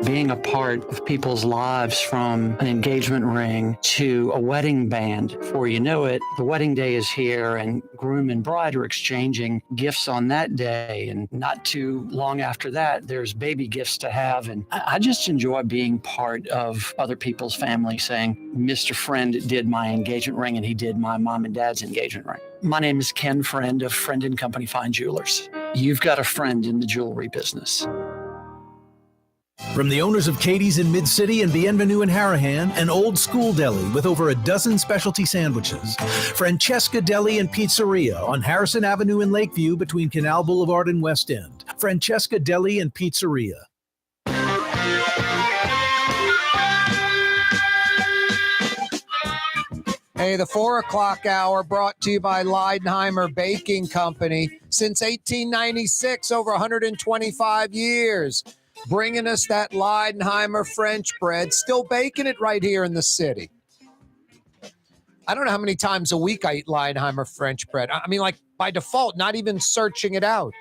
[SPEAKER 6] Being a part of people's lives, from an engagement ring to a wedding band. Before you know it, the wedding day is here and groom and bride are exchanging gifts on that day. And not too long after that, there's baby gifts to have. And I just enjoy being part of other people's family, saying, Mr. Friend did my engagement ring and he did my mom and dad's engagement ring. My name is Ken Friend of Friend & Company Fine Jewelers. you've got a friend in the jewelry business.
[SPEAKER 4] From the owners of Katie's in Mid-City and Bienvenue in Harahan, an old school deli with over a dozen specialty sandwiches. Francesca Deli and Pizzeria on Harrison Avenue in Lakeview between Canal Boulevard and West End. Francesca Deli and Pizzeria.
[SPEAKER 1] Hey, the 4 o'clock hour brought to you by Leidenheimer Baking Company. Since 1896, over 125 years. Bringing us that Leidenheimer French bread, still baking it right here in the city. I don't know how many times a week I eat Leidenheimer French bread. I mean, like by default, not even searching it out.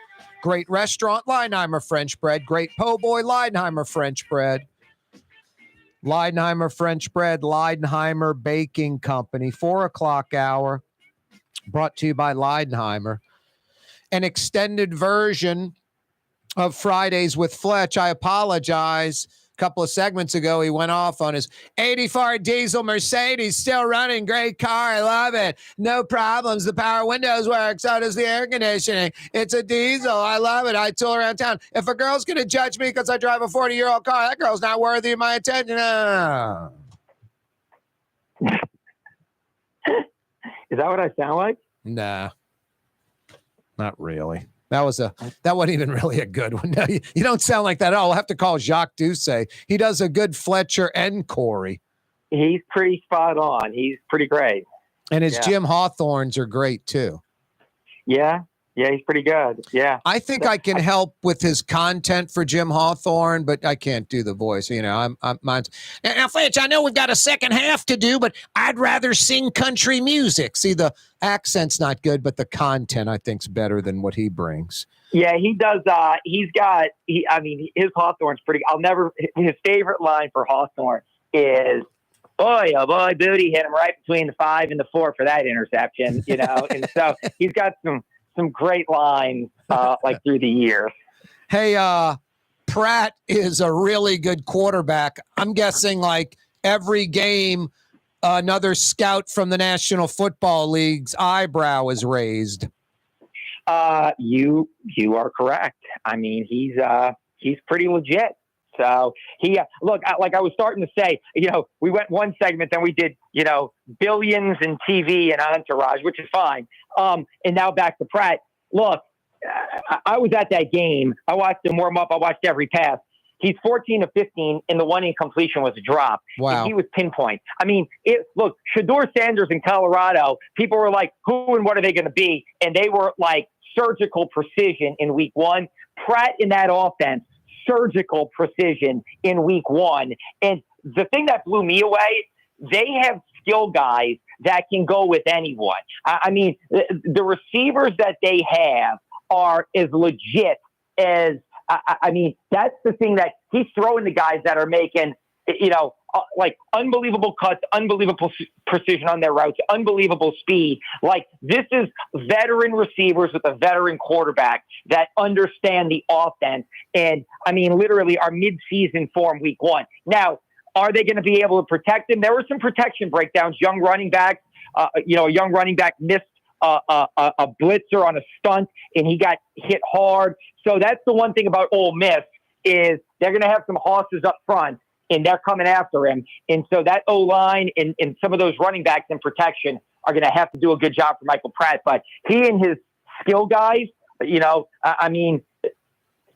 [SPEAKER 1] Great restaurant, Leidenheimer French bread. Great po' boy, Leidenheimer French bread. Leidenheimer French bread, Leidenheimer Baking Company. 4 o'clock hour brought to you by Leidenheimer. An extended version of Fridays with Fletch. I apologize. A couple of segments ago, he went off on his 84 diesel Mercedes, still running, great car. I love it. No problems. The power windows work. So does the air conditioning. It's a diesel. I love it. I tool around town. If a girl's going to judge me because I drive a 40-year-old car, that girl's not worthy of my attention. No.
[SPEAKER 10] Is that what I sound like?
[SPEAKER 1] Nah, not really. That wasn't even really a good one. No, you don't sound like that at all. We'll have to call Jacques Doucet. He does a good Fletcher and Corey.
[SPEAKER 10] He's pretty spot on. He's pretty great.
[SPEAKER 1] And his Jim Hawthorns are great too.
[SPEAKER 10] Yeah. Yeah, he's pretty good. Yeah.
[SPEAKER 1] I think I can help with his content for Jim Hawthorne, but I can't do the voice. You know, mine's now, Fletch, I know we've got a second half to do, but I'd rather sing country music. See, the accent's not good, but the content I think's better than what he brings.
[SPEAKER 10] Yeah, he does. His Hawthorne's pretty. His favorite line for Hawthorne is, boy, oh boy, Booty hit him right between the 5 and the 4 for that interception, you know? And so he's got some great lines like through the years.
[SPEAKER 1] Hey, Pratt is a really good quarterback. I'm guessing like every game, another scout from the National Football League's eyebrow is raised.
[SPEAKER 10] You are correct. I mean, he's pretty legit. So look, like I was starting to say, you know, we went one segment, then we did, you know, billions in TV and Entourage, which is fine. And now back to Pratt. Look, I was at that game. I watched him warm up. I watched every pass. He's 14 of 15, and the one incompletion was a drop.
[SPEAKER 1] Wow.
[SPEAKER 10] And he was pinpoint. I mean, look, Shedeur Sanders in Colorado, people were like, who and what are they going to be? And they were like surgical precision in week 1. Pratt in that offense, surgical precision in week 1. And the thing that blew me away, they have skill guys that can go with anyone. I mean, the receivers that they have are as legit as, I mean, that's the thing that he's throwing the guys that are making, you know, like unbelievable cuts, unbelievable precision on their routes, unbelievable speed. Like this is veteran receivers with a veteran quarterback that understand the offense. And I mean, literally our mid-season form week 1. Now, are they going to be able to protect him? There were some protection breakdowns. Young running back, a young running back missed a blitzer on a stunt, and he got hit hard. So that's the one thing about Ole Miss is they're going to have some horses up front, and they're coming after him. And so that O-line and some of those running backs in protection are going to have to do a good job for Michael Pratt. But he and his skill guys, you know, I mean,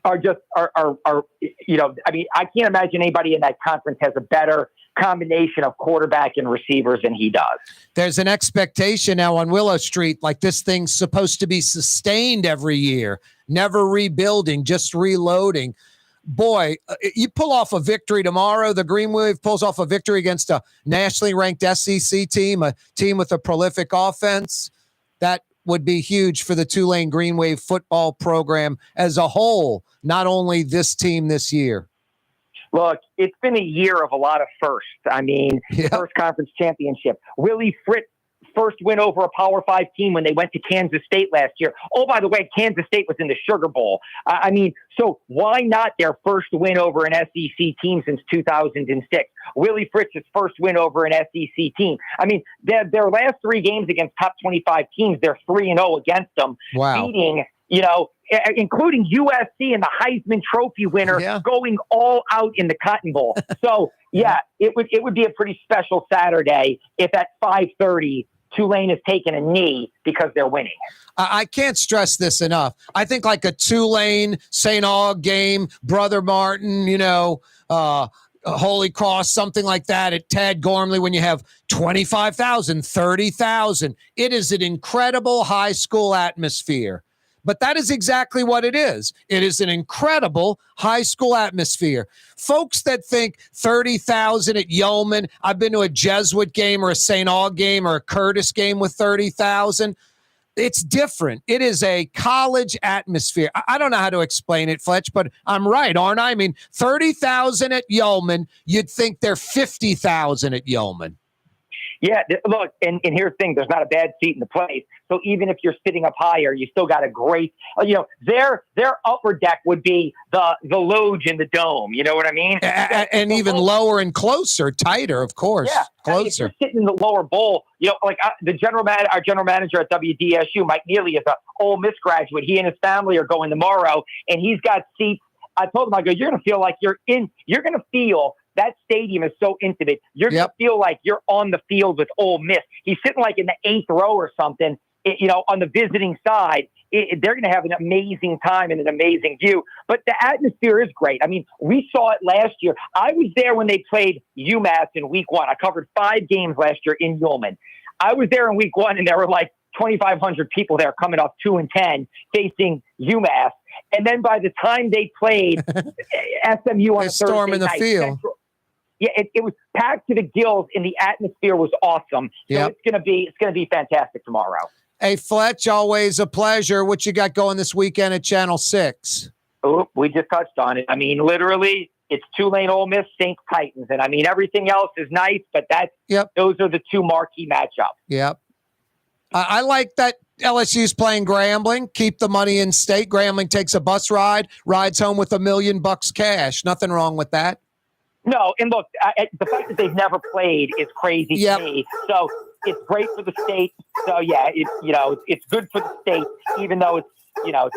[SPEAKER 10] are you know, I mean, I can't imagine anybody in that conference has a better combination of quarterback and receivers than he does.
[SPEAKER 1] There's an expectation now on Willow Street, like this thing's supposed to be sustained every year, never rebuilding, just reloading. Boy, you pull off a victory tomorrow. The Green Wave pulls off a victory against a nationally ranked SEC team, a team with a prolific offense. That would be huge for the Tulane Green Wave football program as a whole, not only this team this year.
[SPEAKER 10] Look, it's been a year of a lot of firsts. I mean, first conference championship. Willie Fritz, first win over a Power 5 team when they went to Kansas State last year. Oh, by the way, Kansas State was in the Sugar Bowl. I mean, so why not their first win over an SEC team since 2006? Willie Fritz's first win over an SEC team. I mean, their last 3 games against top 25 teams, they're 3-0 against them,
[SPEAKER 1] wow.
[SPEAKER 10] beating including USC and the Heisman Trophy winner going all out in the Cotton Bowl. So, it would be a pretty special Saturday if at 5:30 Tulane is taking a knee because they're winning.
[SPEAKER 1] I can't stress this enough. I think like a Tulane St. Aug game, Brother Martin, Holy Cross, something like that at Tad Gormley, when you have 25,000, 30,000. It is an incredible high school atmosphere. But that is exactly what it is. It is an incredible high school atmosphere. Folks that think 30,000 at Yeoman, I've been to a Jesuit game or a St. Aug game or a Curtis game with 30,000. It's different. It is a college atmosphere. I don't know how to explain it, Fletch, but I'm right, aren't I? I mean, 30,000 at Yeoman, you'd think they're 50,000 at Yeoman.
[SPEAKER 10] Yeah, look, and here's the thing. There's not a bad seat in the place. So even if you're sitting up higher, you still got a great, their upper deck would be the loge in the dome. You know what I mean?
[SPEAKER 1] And even lower and closer, tighter, of course. Yeah, closer.
[SPEAKER 10] If you're sitting in the lower bowl, our general manager at WDSU, Mike Neely, is a Ole Miss graduate. He and his family are going tomorrow, and he's got seats. I told him, I go, you're going to feel like you're going to feel that stadium is so intimate. You're going to feel like you're on the field with Ole Miss. He's sitting like in the 8th row or something, on the visiting side. They're going to have an amazing time and an amazing view. But the atmosphere is great. I mean, we saw it last year. I was there when they played UMass in week 1. I covered 5 games last year in Yeoman. I was there in week 1, and there were like 2,500 people there coming off 2-10 facing UMass. And then by the time they played SMU on
[SPEAKER 1] storm in the
[SPEAKER 10] night,
[SPEAKER 1] field.
[SPEAKER 10] It was packed to the gills, and the atmosphere was awesome. So it's gonna be fantastic tomorrow.
[SPEAKER 1] Hey, Fletch, always a pleasure. What you got going this weekend at Channel 6?
[SPEAKER 10] Oh, we just touched on it. I mean, literally, it's Tulane, Ole Miss, Saints, Titans, and I mean everything else is nice, but those are the 2 marquee matchups.
[SPEAKER 1] Yep. I like that LSU's playing Grambling. Keep the money in state. Grambling takes a bus ride, rides home with $1 million cash. Nothing wrong with that.
[SPEAKER 10] No, and look, the fact that they've never played is crazy to me. So it's great for the state. So it's good for the state, even though it's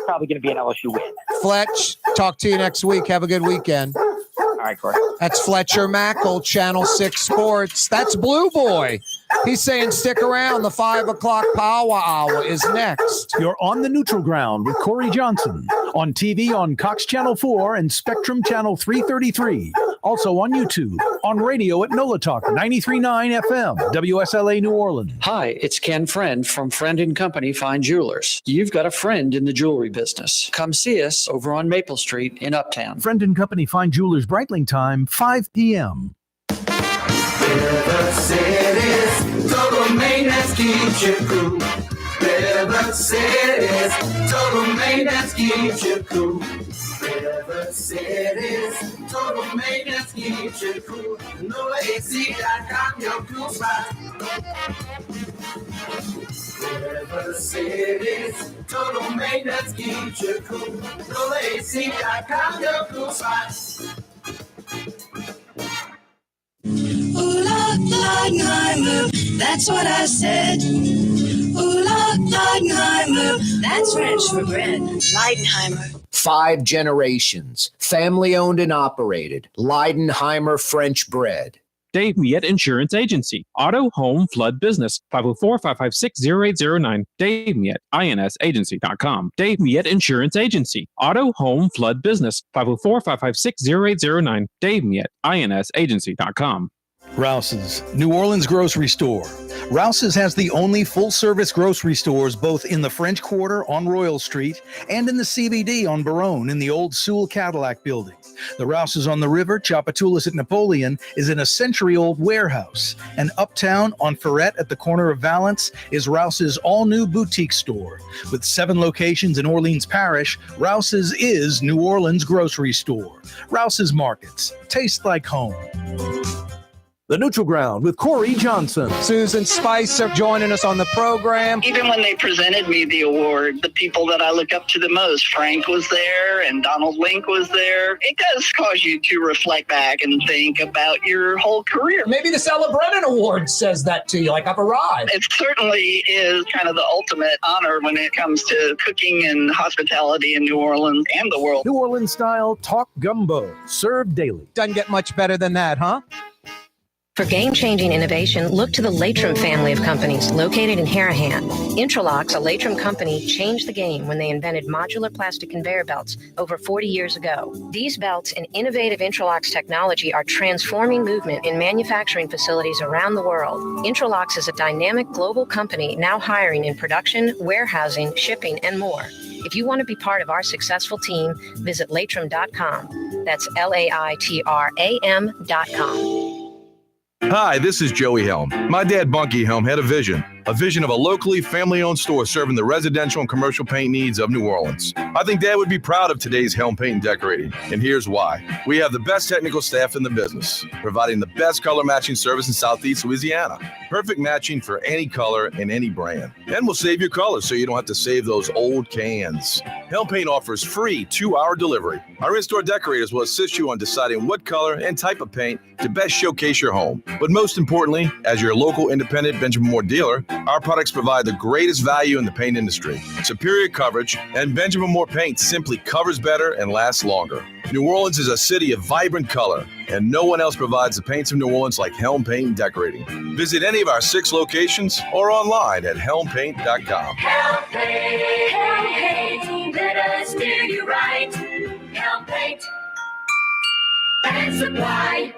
[SPEAKER 10] probably going to be an LSU win.
[SPEAKER 1] Fletch, talk to you next week. Have a good weekend.
[SPEAKER 10] All right, Corey.
[SPEAKER 1] That's Fletcher Mackel, Channel 6 Sports. That's Blue Boy. He's saying stick around. The 5 o'clock Power Hour is next.
[SPEAKER 8] You're on the neutral ground with Corey Johnson. On TV on Cox Channel 4 and Spectrum Channel 333. Also on YouTube. On radio at NOLA Talk 93.9 FM, WSLA New Orleans.
[SPEAKER 6] Hi, it's Ken Friend from Friend & Company Fine Jewelers. You've got a friend in the jewelry business. Come see us over on Maple Street in Uptown.
[SPEAKER 8] Friend & Company Fine Jewelers, Brightling time, 5 p.m.
[SPEAKER 15] River City's total maintenance keeps you cool. River City's total maintenance keeps you cool. River City's total maintenance keeps you cool. NoAC.com, your cool spot. River City's total maintenance keeps you cool. NoAC.com, your cool spot.
[SPEAKER 7] Ooh, Leidenheimer, that's what I said. Ooh, Leidenheimer, that's French for bread. Leidenheimer.
[SPEAKER 14] 5 generations, family owned and operated. Leidenheimer French bread.
[SPEAKER 5] Dave Miette Insurance Agency. Auto, home, flood business. 504-556-0809. Dave Miette, INSagency.com. Dave Miette Insurance Agency. Auto, home, flood business. 504-556-0809. Dave Miette, INSagency.com.
[SPEAKER 4] Rouse's, New Orleans grocery store. Rouse's has the only full-service grocery stores both in the French Quarter on Royal Street and in the CBD on Baronne in the old Sewell Cadillac building. The Rouse's on the river, Tchoupitoulas at Napoleon, is in a century-old warehouse. And uptown on Ferret at the corner of Valence is Rouse's all-new boutique store. With 7 locations in Orleans Parish, Rouse's is New Orleans grocery store. Rouse's Markets. Taste like home.
[SPEAKER 8] The Neutral Ground with Corey Johnson.
[SPEAKER 1] Susan Spicer joining us on the program.
[SPEAKER 16] Even when they presented me the award, the people that I look up to the most, Frank was there and Donald Link was there. It does cause you to reflect back and think about your whole career.
[SPEAKER 14] Maybe the Stella Brennan Award says that to you, like I've arrived.
[SPEAKER 16] It certainly is kind of the ultimate honor when it comes to cooking and hospitality in New Orleans and the world.
[SPEAKER 8] New Orleans style talk gumbo, served daily.
[SPEAKER 1] Doesn't get much better than that, huh?
[SPEAKER 13] For game-changing innovation, look to the Latrim family of companies located in Harahan. Intralocks, a Latrim company, changed the game when they invented modular plastic conveyor belts over 40 years ago. These belts and innovative Intralocks technology are transforming movement in manufacturing facilities around the world. Intralocks is a dynamic global company now hiring in production, warehousing, shipping, and more. If you want to be part of our successful team, visit latrim.com. That's LAITRAM.com.
[SPEAKER 12] Hi, this is Joey Helm. My dad, Bunky Helm, had a vision of a locally family-owned store serving the residential and commercial paint needs of New Orleans. I think Dad would be proud of today's Helm Paint and Decorating, and here's why. We have the best technical staff in the business, providing the best color matching service in Southeast Louisiana. Perfect matching for any color and any brand. And we'll save your colors so you don't have to save those old cans. Helm Paint offers free 2-hour delivery. Our in-store decorators will assist you on deciding what color and type of paint to best showcase your home. But most importantly, as your local independent Benjamin Moore dealer, our products provide the greatest value in the paint industry, superior coverage, and Benjamin Moore paint simply covers better and lasts longer. New Orleans is a city of vibrant color, and no one else provides the paints of New Orleans like Helm Paint and Decorating. Visit any of our 6 locations or online at helmpaint.com.
[SPEAKER 15] Helm Paint, let us do you right. Helm Paint and Supply.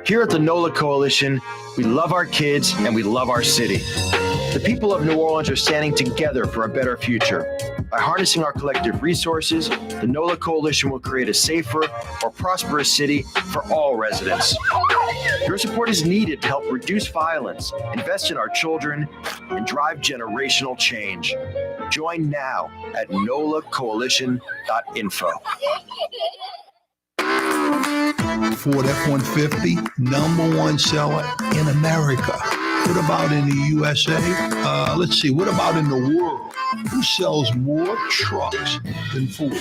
[SPEAKER 9] Here at the NOLA Coalition, we love our kids and we love our city. The people of New Orleans are standing together for a better future. By harnessing our collective resources, the NOLA Coalition will create a safer, more prosperous city for all residents. Your support is needed to help reduce violence, invest in our children, and drive generational change. Join now at nolacoalition.info.
[SPEAKER 11] Ford F-150, #1 seller in America. What about in the USA? Let's see, what about in the world? Who sells more trucks than Ford?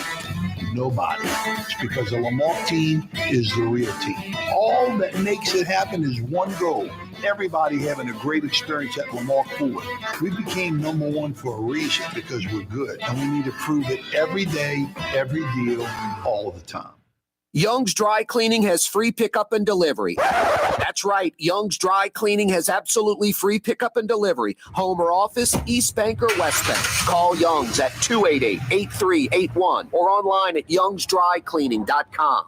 [SPEAKER 11] Nobody. It's because the Lamarck team is the real team. All that makes it happen is one goal. Everybody having a great experience at Lamarck Ford. We became #1 for a reason, because we're good. And we need to prove it every day, every deal, all the time.
[SPEAKER 14] Young's Dry Cleaning has free pickup and delivery. That's right. Young's Dry Cleaning has absolutely free pickup and delivery. Home or office, East Bank or West Bank. Call Young's at 288-8381 or online at youngsdrycleaning.com.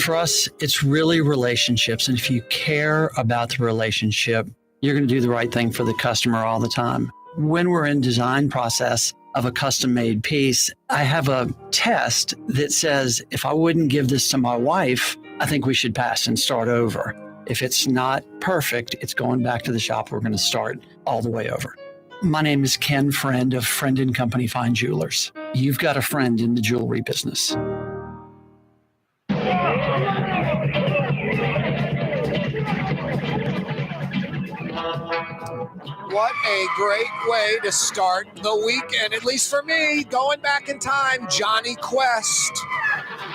[SPEAKER 6] For us, it's really relationships. And if you care about the relationship, you're going to do the right thing for the customer all the time. When we're in design process of a custom-made piece, I have a test that says, if I wouldn't give this to my wife, I think we should pass and start over. If it's not perfect, it's going back to the shop. We're going to start all the way over. My name is Ken Friend of Friend & Company Fine Jewelers. You've got a friend in the jewelry business.
[SPEAKER 1] What a great way to start the weekend, at least for me, going back in time, Johnny Quest.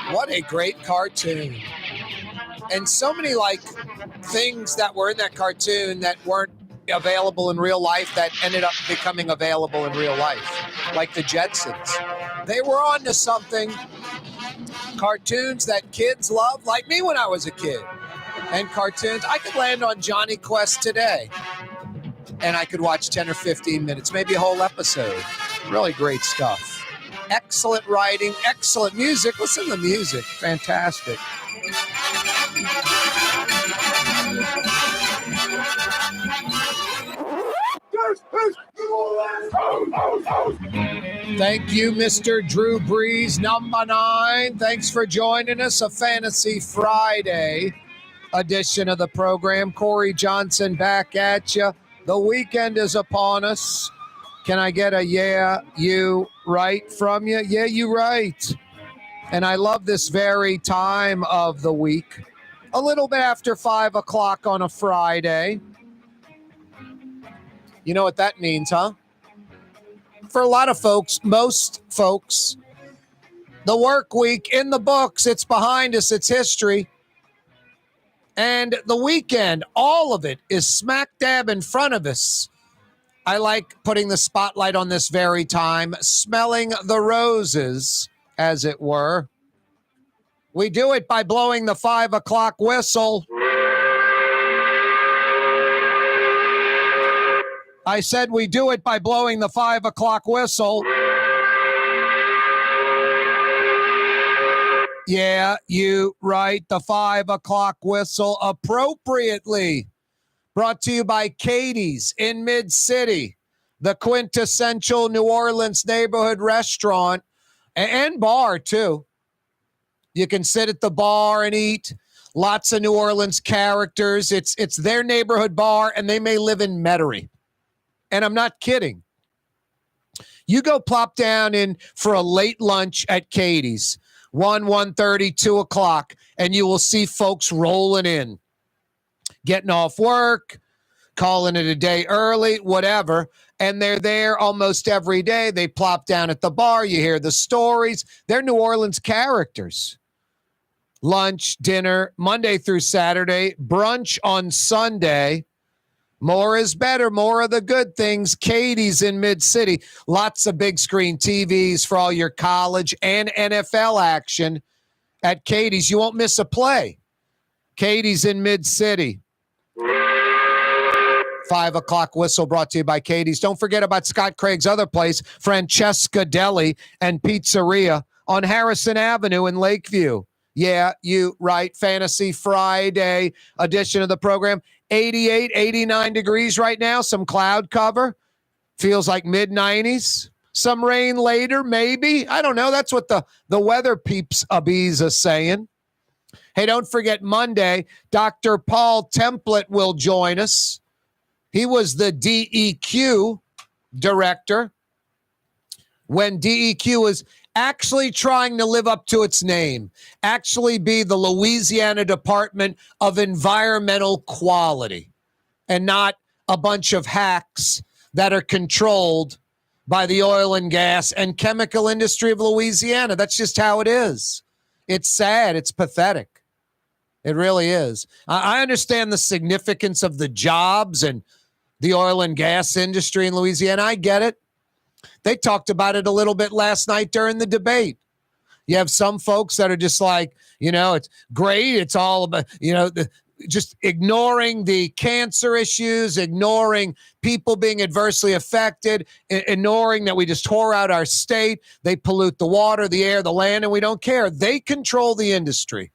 [SPEAKER 1] What a great cartoon. And so many things that were in that cartoon that weren't available in real life that ended up becoming available in real life, like the Jetsons. They were on to something. Cartoons that kids loved, like me when I was a kid. And cartoons, I could land on Johnny Quest today. And I could watch 10 or 15 minutes, maybe a whole episode. Really great stuff. Excellent writing, excellent music. Listen to the music. Fantastic. Thank you, Mr. Drew Brees, #9. Thanks for joining us. A Fantasy Friday edition of the program. Corey Johnson back at you. The weekend is upon us. Can I get a yeah, you right from you? Yeah, you right. And I love this very time of the week. A little bit after 5 o'clock on a Friday. You know what that means, huh? For a lot of folks, most folks, the work week in the books, it's behind us, it's history. And the weekend, all of it is smack dab in front of us. I like putting the spotlight on this very time, smelling the roses, as it were. We do it by blowing the 5 o'clock whistle. I said we do it by blowing the 5 o'clock whistle. Yeah, you right. The 5 o'clock whistle appropriately. Brought to you by Katie's in Mid-City, the quintessential New Orleans neighborhood restaurant and bar, too. You can sit at the bar and eat. Lots of New Orleans characters. It's their neighborhood bar, and they may live in Metairie. And I'm not kidding. You go plop down in for a late lunch at Katie's, 1:30, 2 o'clock, and you will see folks rolling in, getting off work, calling it a day early, whatever, and they're there almost every day. They plop down at the bar. You hear the stories. They're New Orleans characters. Lunch, dinner, Monday through Saturday, brunch on Sunday. More is better, more of the good things. Katie's in Mid-City. Lots of big screen TVs for all your college and NFL action at Katie's. You won't miss a play. Katie's in Mid-City. 5 o'clock whistle brought to you by Katie's. Don't forget about Scott Craig's other place, Francesca Deli and Pizzeria on Harrison Avenue in Lakeview. Yeah, you right. Fantasy Friday edition of the program. 88, 89 degrees right now. Some cloud cover. Feels like mid-90s. Some rain later, maybe. I don't know. That's what the weather peeps bees are saying. Hey, don't forget Monday, Dr. Paul Template will join us. He was the DEQ director when DEQ was actually trying to live up to its name, actually be the Louisiana Department of Environmental Quality and not a bunch of hacks that are controlled by the oil and gas and chemical industry of Louisiana. That's just how it is. It's sad. It's pathetic. It really is. I understand the significance of the jobs and the oil and gas industry in Louisiana. I get it. They talked about it a little bit last night during the debate. You have some folks that are just like, it's great. It's all about, just ignoring the cancer issues, ignoring people being adversely affected, ignoring that we just tore out our state. They pollute the water, the air, the land, and we don't care. They control the industry.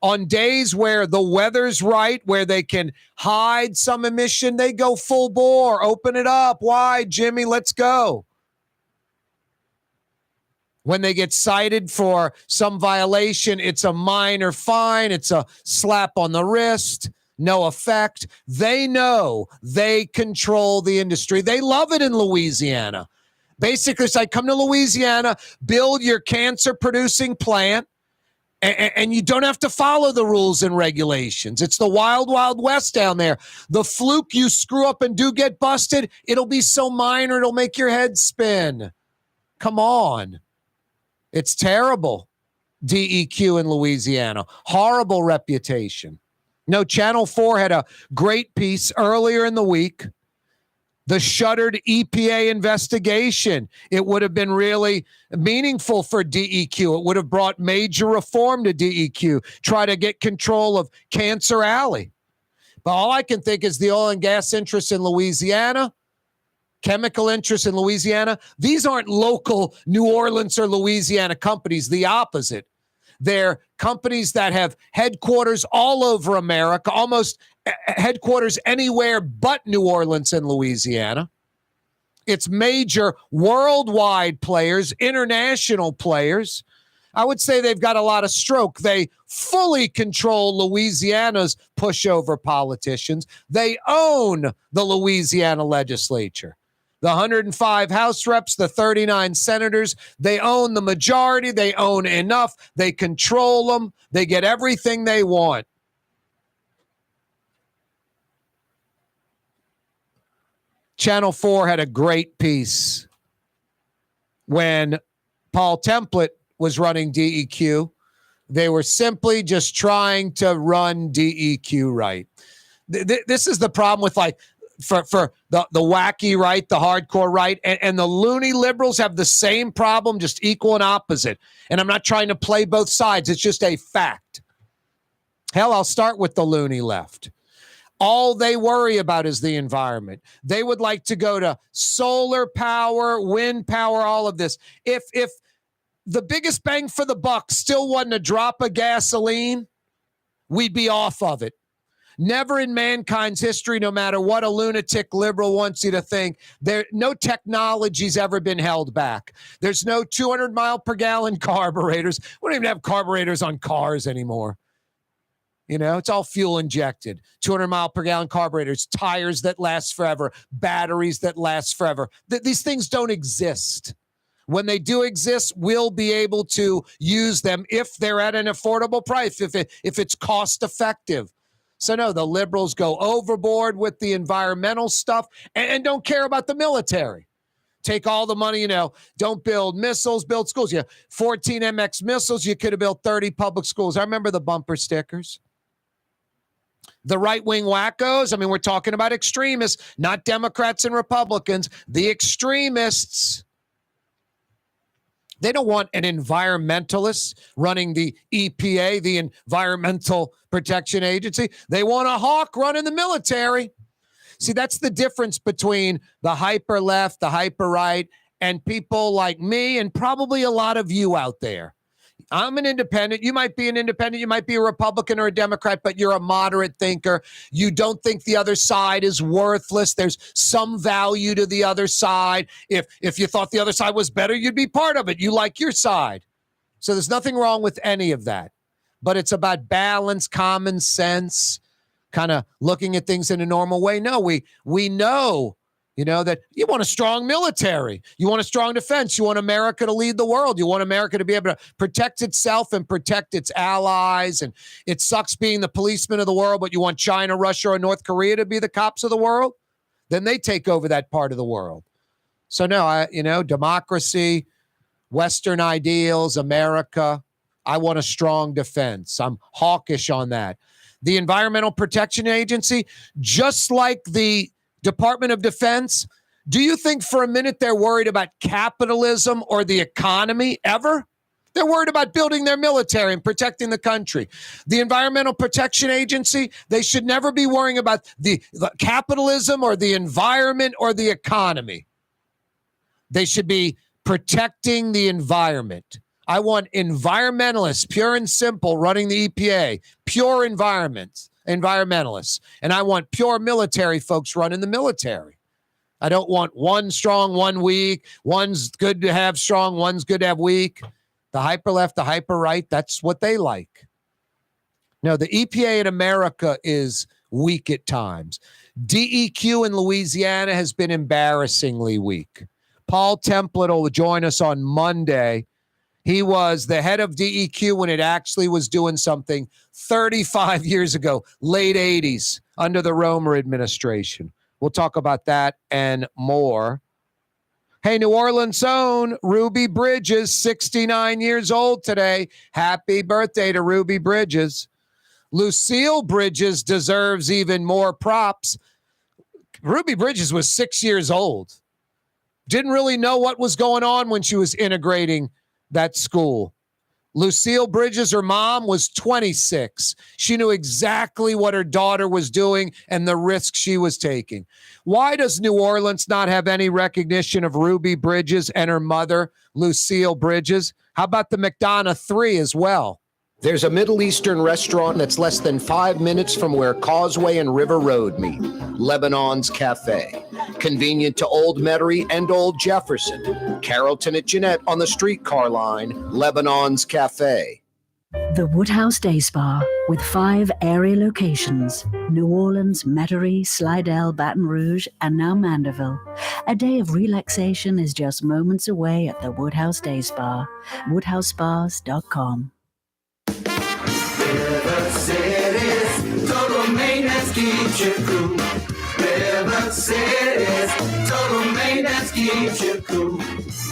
[SPEAKER 1] On days where the weather's right, where they can hide some emission, they go full bore, open it up. Why, Jimmy? Let's go. When they get cited for some violation, it's a minor fine. It's a slap on the wrist, no effect. They know they control the industry. They love it in Louisiana. Basically, it's like, come to Louisiana, build your cancer-producing plant, and you don't have to follow the rules and regulations. It's the wild, wild west down there. The fluke you screw up and do get busted, it'll be so minor, it'll make your head spin. Come on. It's terrible. DEQ in Louisiana. Horrible reputation. No, Channel 4 had a great piece earlier in the week. The shuttered EPA investigation. It would have been really meaningful for DEQ. It would have brought major reform to DEQ. Try to get control of Cancer Alley. But all I can think is the oil and gas interests in Louisiana, chemical interests in Louisiana. These aren't local New Orleans or Louisiana companies. The opposite. They're companies that have headquarters all over America, almost headquarters anywhere but New Orleans and Louisiana. It's major worldwide players, international players. I would say they've got a lot of stroke. They fully control Louisiana's pushover politicians. They own the Louisiana legislature. The 105 House reps, the 39 senators, they own the majority. They own enough. They control them. They get everything they want. Channel 4 had a great piece when Paul Template was running DEQ. They were simply just trying to run DEQ right. This is the problem with for the wacky right, the hardcore right, and the loony liberals have the same problem, just equal and opposite. And I'm not trying to play both sides. It's just a fact. Hell, I'll start with the loony left. All they worry about is the environment. They would like to go to solar power, wind power, all of this. If the biggest bang for the buck still wasn't a drop of gasoline, we'd be off of it. Never in mankind's history, no matter what a lunatic liberal wants you to think, no technology's ever been held back. There's no 200 mile per gallon carburetors. We don't even have carburetors on cars anymore. You know, it's all fuel injected, 200 mile per gallon carburetors, tires that last forever, batteries that last forever. These things don't exist. When they do exist, we'll be able to use them if they're at an affordable price, if it's cost effective. So no, the liberals go overboard with the environmental stuff and don't care about the military. Take all the money, don't build missiles, build schools. 14 MX missiles, you could have built 30 public schools. I remember the bumper stickers. The right-wing wackos, we're talking about extremists, not Democrats and Republicans. The extremists, they don't want an environmentalist running the EPA, the Environmental Protection Agency. They want a hawk running the military. See, that's the difference between the hyper-left, the hyper-right, and people like me and probably a lot of you out there. I'm an independent. You might be an independent. You might be a Republican or a Democrat, but you're a moderate thinker. You don't think the other side is worthless. There's some value to the other side. If you thought the other side was better, you'd be part of it. You like your side. So there's nothing wrong with any of that. But it's about balance, common sense, kind of looking at things in a normal way. No, we know, that you want a strong military. You want a strong defense. You want America to lead the world. You want America to be able to protect itself and protect its allies. And it sucks being the policeman of the world, but you want China, Russia, or North Korea to be the cops of the world? Then they take over that part of the world. So no, democracy, Western ideals, America, I want a strong defense. I'm hawkish on that. The Environmental Protection Agency, just like the Department of Defense, do you think for a minute they're worried about capitalism or the economy ever? They're worried about building their military and protecting the country. The Environmental Protection Agency, they should never be worrying about the capitalism or the environment or the economy. They should be protecting the environment. I want environmentalists, pure and simple, running the EPA, pure environmentalists. And I want pure military folks running the military. I don't want one strong, one weak. One's good to have strong, one's good to have weak. The hyper left, the hyper right, that's what they like. No, the EPA in America is weak at times. DEQ in Louisiana has been embarrassingly weak. Paul Template will join us on Monday. He was the head of DEQ when it actually was doing something 35 years ago, late 80s, under the Romer administration. We'll talk about that and more. Hey, New Orleans' own Ruby Bridges, 69 years old today. Happy birthday to Ruby Bridges. Lucille Bridges deserves even more props. Ruby Bridges was 6 years old. Didn't really know what was going on when she was integrating that school. Lucille Bridges, her mom, was 26. She knew exactly what her daughter was doing and the risk she was taking. Why does New Orleans not have any recognition of Ruby Bridges and her mother, Lucille Bridges? How about the McDonough 3 as well?
[SPEAKER 14] There's a Middle Eastern restaurant that's less than 5 minutes from where Causeway and River Road meet, Lebanon's Cafe. Convenient to Old Metairie and Old Jefferson. Carrollton at Jeanette on the streetcar line, Lebanon's Cafe.
[SPEAKER 3] The Woodhouse Day Spa, with 5 area locations: New Orleans, Metairie, Slidell, Baton Rouge, and now Mandeville. A day of relaxation is just moments away at the Woodhouse Day Spa. WoodhouseSpas.com.
[SPEAKER 15] River City's total maintenance keeps you cool. River City's total maintenance keeps you cool.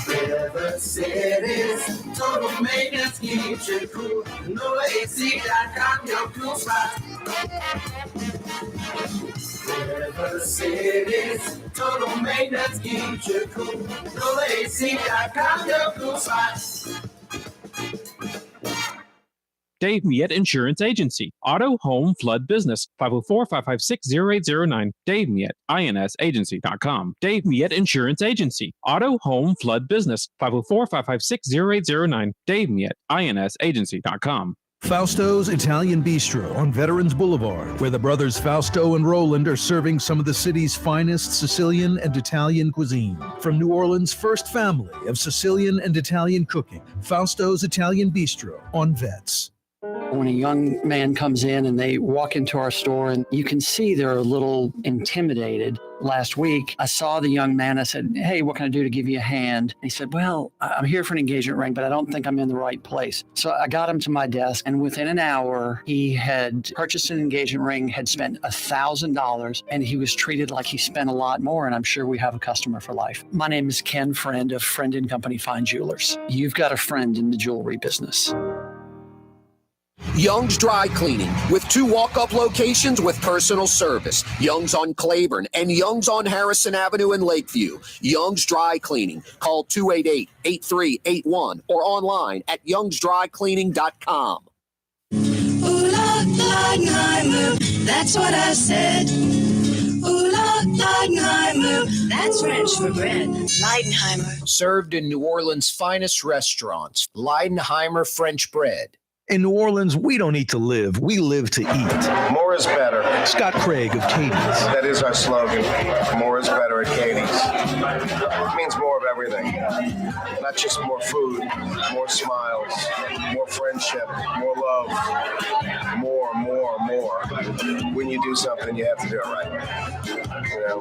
[SPEAKER 15] River City's total maintenance keeps you cool. NoAC.com, your cool spot. River City's total maintenance keeps you cool. NoAC.com, your cool spot.
[SPEAKER 5] Dave Miette Insurance Agency. Auto, home, flood, business. 504-556-0809. Dave Miette, INSagency.com. Dave Miette Insurance Agency. Auto, home, flood, business. 504-556-0809. Dave Miette, INSagency.com.
[SPEAKER 8] Fausto's Italian Bistro on Veterans Boulevard, where the brothers Fausto and Roland are serving some of the city's finest Sicilian and Italian cuisine. From New Orleans' first family of Sicilian and Italian cooking, Fausto's Italian Bistro on Vets.
[SPEAKER 6] When a young man comes in and they walk into our store and you can see they're a little intimidated. Last week, I saw the young man. I said, "Hey, what can I do to give you a hand?" He said, "Well, I'm here for an engagement ring, but I don't think I'm in the right place." So I got him to my desk, and within an hour, he had purchased an engagement ring, had spent $1,000, and he was treated like he spent a lot more, and I'm sure we have a customer for life. My name is Ken Friend of Friend & Company Fine Jewelers. You've got a friend in the jewelry business.
[SPEAKER 14] Young's Dry Cleaning, with 2 walk-up locations with personal service. Young's on Claiborne and Young's on Harrison Avenue in Lakeview. Young's Dry Cleaning. Call 288-8381 or online at youngsdrycleaning.com.
[SPEAKER 7] Ooh, Leidenheimer, that's what I said. Ooh, Leidenheimer, that's French for bread. Leidenheimer.
[SPEAKER 14] Served in New Orleans' finest restaurants. Leidenheimer French bread.
[SPEAKER 8] In New Orleans, we don't eat to live, we live to eat.
[SPEAKER 9] More is better.
[SPEAKER 8] Scott Craig of Katie's.
[SPEAKER 9] That is our slogan. More is better at Katie's. It means more of everything. Not just more food, more smiles, more friendship, more love, more. When you do something, you have to do it right. You know,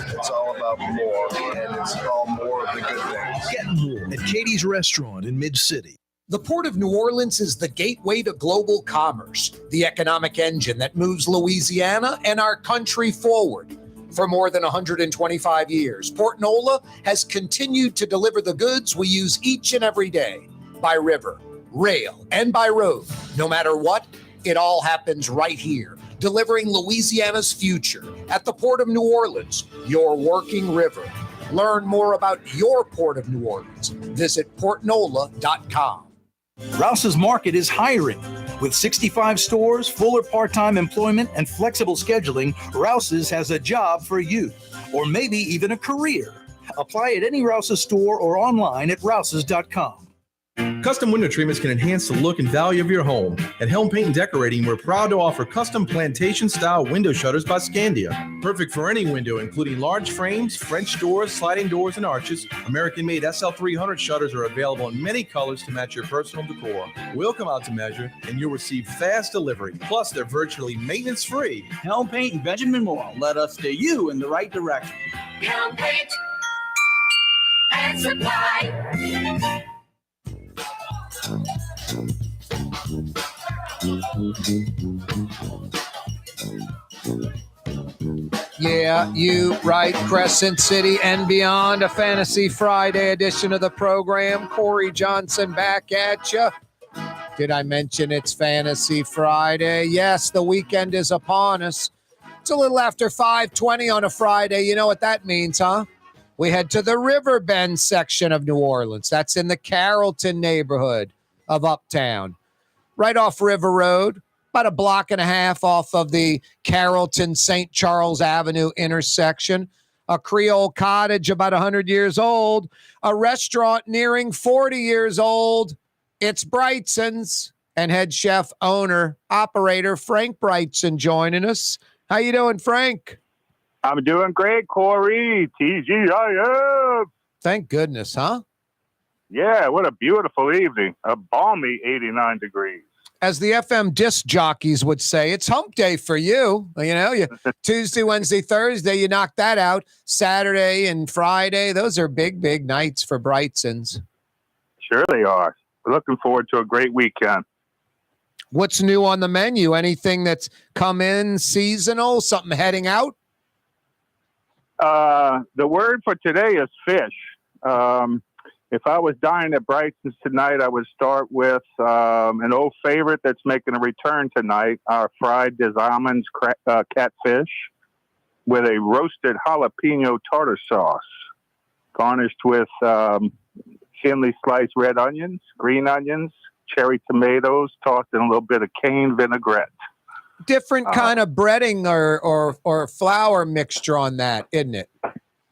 [SPEAKER 9] it's all about more, and it's all more of the good things.
[SPEAKER 8] Get more at Katie's Restaurant in Mid-City.
[SPEAKER 14] The Port of New Orleans is the gateway to global commerce, the economic engine that moves Louisiana and our country forward. For more than 125 years, Port Nola has continued to deliver the goods we use each and every day, by river, rail, and by road. No matter what, it all happens right here, delivering Louisiana's future at the Port of New Orleans, your working river. Learn more about your Port of New Orleans. Visit portnola.com.
[SPEAKER 8] Rouse's Market is hiring. With 65 stores, full or part-time employment, and flexible scheduling, Rouse's has a job for you, or maybe even a career. Apply at any Rouse's store or online at rouses.com.
[SPEAKER 12] Custom window treatments can enhance the look and value of your home. At Helm Paint and Decorating, we're proud to offer custom plantation-style window shutters by Scandia. Perfect for any window, including large frames, French doors, sliding doors, and arches. American-made SL300 shutters are available in many colors to match your personal decor. We'll come out to measure, and you'll receive fast delivery. Plus, they're virtually maintenance-free.
[SPEAKER 17] Helm Paint and Benjamin Moore. Let us steer you in the right direction.
[SPEAKER 15] Helm Paint and Supply.
[SPEAKER 1] Yeah, you right, Crescent City and beyond. A Fantasy Friday edition of the program. Corey Johnson back at you. Did I mention it's Fantasy Friday? Yes, the weekend is upon us. It's a little after 5:20 on a Friday. You know what that means, huh? We head to the Riverbend section of New Orleans. That's in the Carrollton neighborhood of Uptown. Right off River Road, about a block and a half off of the Carrollton-St. Charles Avenue intersection. A Creole cottage about 100 years old. A restaurant nearing 40 years old. It's Brigtsen's, and head chef, owner, operator Frank Brigtsen joining us. How you doing, Frank?
[SPEAKER 18] I'm doing great, Corey. TGIF.
[SPEAKER 1] Thank goodness, huh?
[SPEAKER 18] Yeah, what a beautiful evening. A balmy 89 degrees.
[SPEAKER 1] as the FM disc jockeys would say, it's hump day for you. You Tuesday, Wednesday, Thursday, you knock that out. Saturday and Friday, those are big, big nights for Brigtsens.
[SPEAKER 18] Sure they are. We're looking forward to a great weekend.
[SPEAKER 1] What's new on the menu? Anything that's come in seasonal, something heading out?
[SPEAKER 18] The word for today is fish. If I was dining at Brigtsen's tonight, I would start with an old favorite that's making a return tonight, our fried des almonds catfish with a roasted jalapeno tartar sauce, garnished with thinly sliced red onions, green onions, cherry tomatoes, tossed in a little bit of cane vinaigrette.
[SPEAKER 1] Different kind of breading or flour mixture on that, isn't it?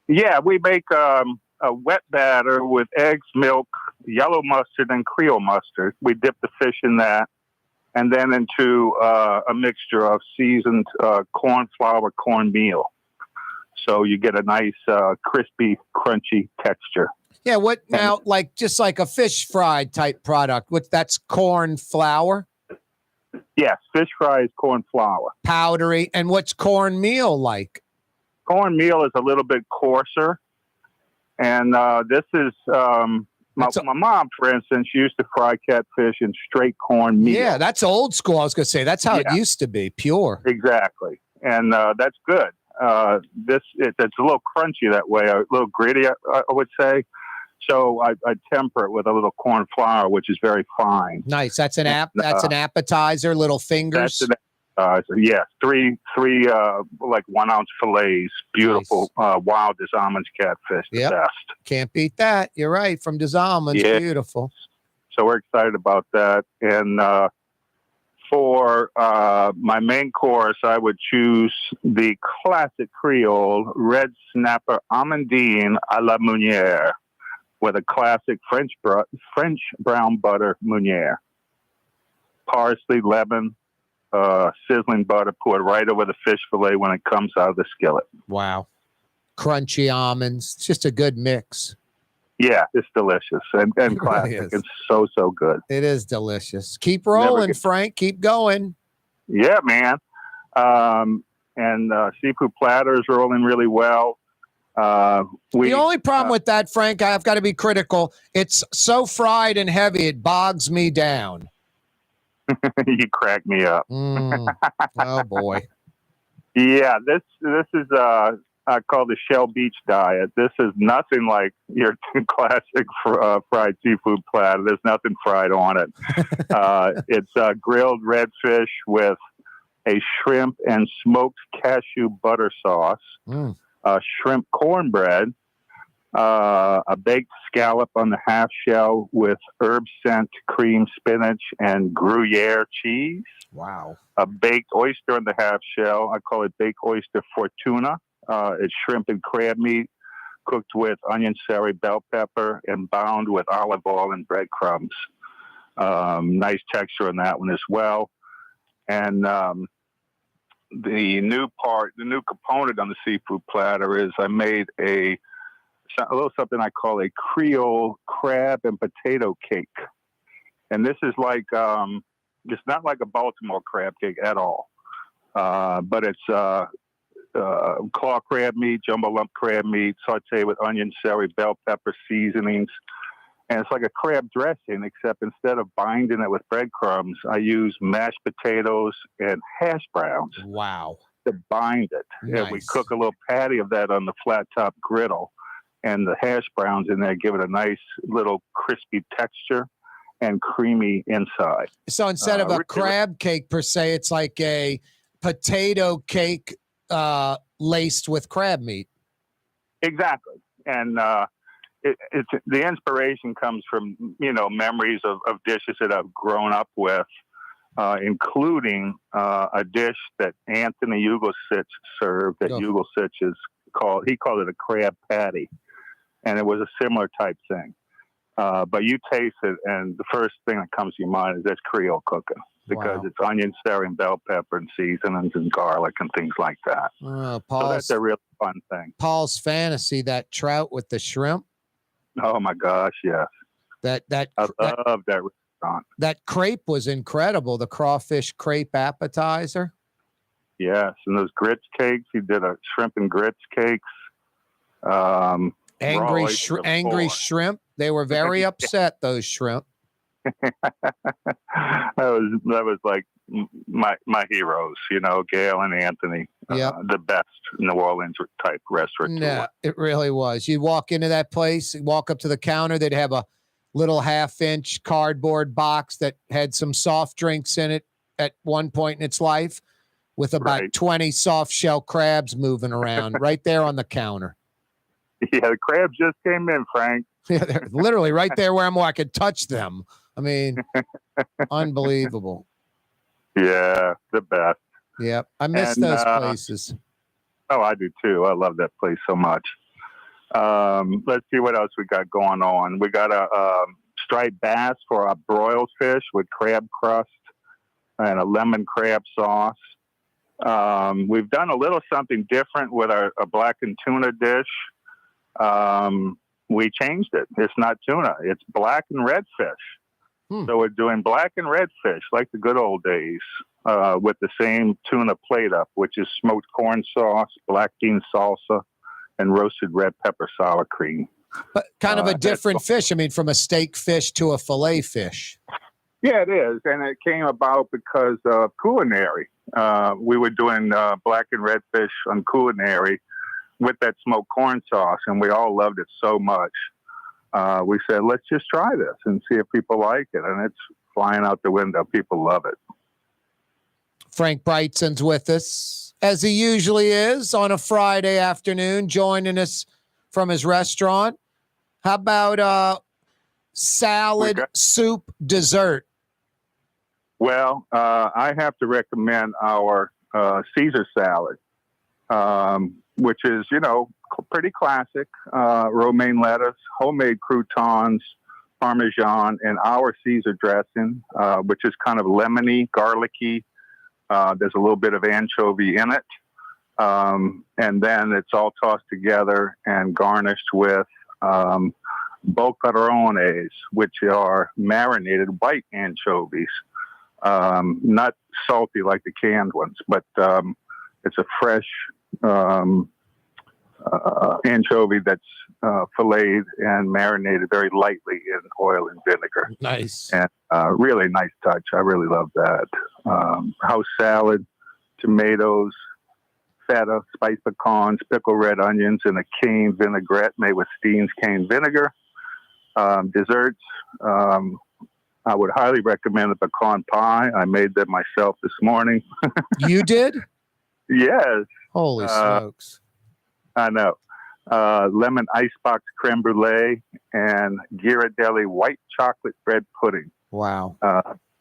[SPEAKER 18] Yeah, we make a wet batter with eggs, milk, yellow mustard, and Creole mustard. We dip the fish in that, and then into a mixture of seasoned corn flour, cornmeal. So you get a nice, crispy, crunchy texture.
[SPEAKER 1] Yeah, what now, just like a fish fry type product, that's corn flour?
[SPEAKER 18] Yes, fish fry is corn flour.
[SPEAKER 1] Powdery. And what's cornmeal like? Cornmeal
[SPEAKER 18] is a little bit coarser. And this is my mom, for instance, used to fry catfish in straight cornmeal.
[SPEAKER 1] Yeah, that's old school. I was going to say that's how it used to be, pure.
[SPEAKER 18] Exactly, and that's good. It's a little crunchy that way, a little gritty, I would say. So I temper it with a little corn flour, which is very fine.
[SPEAKER 1] Nice. That's an appetizer. Little fingers.
[SPEAKER 18] That's an appetizer. Yes, three 1 ounce fillets. Beautiful, nice. Wild des almonds catfish. The best.
[SPEAKER 1] Can't beat that. You're right. From des almonds, beautiful.
[SPEAKER 18] So we're excited about that. And for my main course, I would choose the classic Creole red snapper amandine à la Meunière with a classic French brown butter Meunière. Parsley, lemon, sizzling butter poured right over the fish fillet when it comes out of the skillet.
[SPEAKER 1] Wow. Crunchy almonds. It's just a good mix.
[SPEAKER 18] Yeah, it's delicious and classic. Really it's so good.
[SPEAKER 1] It is delicious. Keep rolling, Frank. Keep going.
[SPEAKER 18] Yeah, man. And seafood platters rolling really well.
[SPEAKER 1] The only problem with that, Frank, I've got to be critical. It's so fried and heavy, it bogs me down.
[SPEAKER 18] You crack me up.
[SPEAKER 1] Oh boy.
[SPEAKER 18] Yeah, this is I call the Shell Beach diet. This is nothing like your classic fried seafood platter. There's nothing fried on it. It's grilled redfish with a shrimp and smoked cashew butter sauce, shrimp cornbread, a baked scallop on the half shell with herb scent, cream spinach, and Gruyere cheese.
[SPEAKER 1] Wow.
[SPEAKER 18] A baked oyster on the half shell. I call it baked oyster fortuna. It's shrimp and crab meat cooked with onion, celery, bell pepper, and bound with olive oil and breadcrumbs. Nice texture on that one as well. And the new component on the seafood platter is I made a little something I call a Creole crab and potato cake. And this is like, it's not like a Baltimore crab cake at all. But it's claw crab meat, jumbo lump crab meat, sauteed with onion, celery, bell pepper seasonings. And it's like a crab dressing, except instead of binding it with breadcrumbs, I use mashed potatoes and hash browns.
[SPEAKER 1] Wow.
[SPEAKER 18] To bind it.
[SPEAKER 1] Nice.
[SPEAKER 18] And we cook a little patty of that on the flat top griddle. And the hash browns in there give it a nice little crispy texture and creamy inside.
[SPEAKER 1] So instead of a crab cake per se, it's like a potato cake laced with crab meat.
[SPEAKER 18] Exactly. And it's the inspiration comes from, memories of dishes that I've grown up with, including a dish that Anthony Uglesich served that Uglesich he called it a crab patty. And it was a similar type thing. But you taste it, and the first thing that comes to your mind is that's Creole cooking. Because it's onion, celery, and bell pepper, and seasonings, and garlic, and things like that. So that's a real fun thing.
[SPEAKER 1] Paul's fantasy, that trout with the shrimp.
[SPEAKER 18] Oh my gosh, yes.
[SPEAKER 1] I
[SPEAKER 18] love that. restaurant.
[SPEAKER 1] That crepe was incredible. The crawfish crepe appetizer.
[SPEAKER 18] Yes, and those grits cakes. He did a shrimp and grits cakes.
[SPEAKER 1] Angry shrimp. They were very upset. Those shrimp.
[SPEAKER 18] that was like my heroes, Gail and Anthony. The best New Orleans type restaurant.
[SPEAKER 1] Yeah, it really was. You walk into that place, walk up to the counter, they'd have a little 1/2-inch cardboard box that had some soft drinks in it at one point in its life, with about 20 soft shell crabs moving around right there on the counter.
[SPEAKER 18] Yeah, the crabs just came in, Frank.
[SPEAKER 1] Yeah, they're literally right there where I could touch them. I mean, unbelievable.
[SPEAKER 18] Yeah, the best.
[SPEAKER 1] Yep, I miss those places.
[SPEAKER 18] Oh, I do too. I love that place so much. Let's see what else we got going on. We got a striped bass for our broiled fish with crab crust and a lemon crab sauce. We've done a little something different with our blackened tuna dish. We changed it. It's not tuna. It's black and red fish. So we're doing black and red fish like the good old days with the same tuna plate up, which is smoked corn sauce, black bean salsa, and roasted red pepper sour cream.
[SPEAKER 1] But kind of a different fish. I mean, from a steak fish to a fillet fish.
[SPEAKER 18] Yeah, it is. And it came about because of culinary. We were doing black and red fish on culinary with that smoked corn sauce, and we all loved it so much. We said, let's just try this and see if people like it. And it's flying out the window. People love it.
[SPEAKER 1] Frank Brigtsen's with us, as he usually is, on a Friday afternoon, joining us from his restaurant. How about salad, soup, dessert?
[SPEAKER 18] Well, I have to recommend our Caesar salad, which is, pretty classic. Romaine lettuce, homemade croutons, Parmesan, and our Caesar dressing, which is kind of lemony, garlicky. There's a little bit of anchovy in it. And then it's all tossed together and garnished with boccherones, which are marinated white anchovies. Not salty like the canned ones, but it's a fresh anchovy that's filleted and marinated very lightly in oil and vinegar.
[SPEAKER 1] Nice.
[SPEAKER 18] And really nice touch. I really love that. House salad, tomatoes, feta, spiced pecans, pickled red onions, and a cane vinaigrette made with Steen's cane vinegar. Desserts, I would highly recommend the pecan pie. I made that myself this morning.
[SPEAKER 1] You did?
[SPEAKER 18] Yes.
[SPEAKER 1] Holy smokes.
[SPEAKER 18] I know. Lemon icebox creme brulee and Ghirardelli white chocolate bread pudding.
[SPEAKER 1] Wow.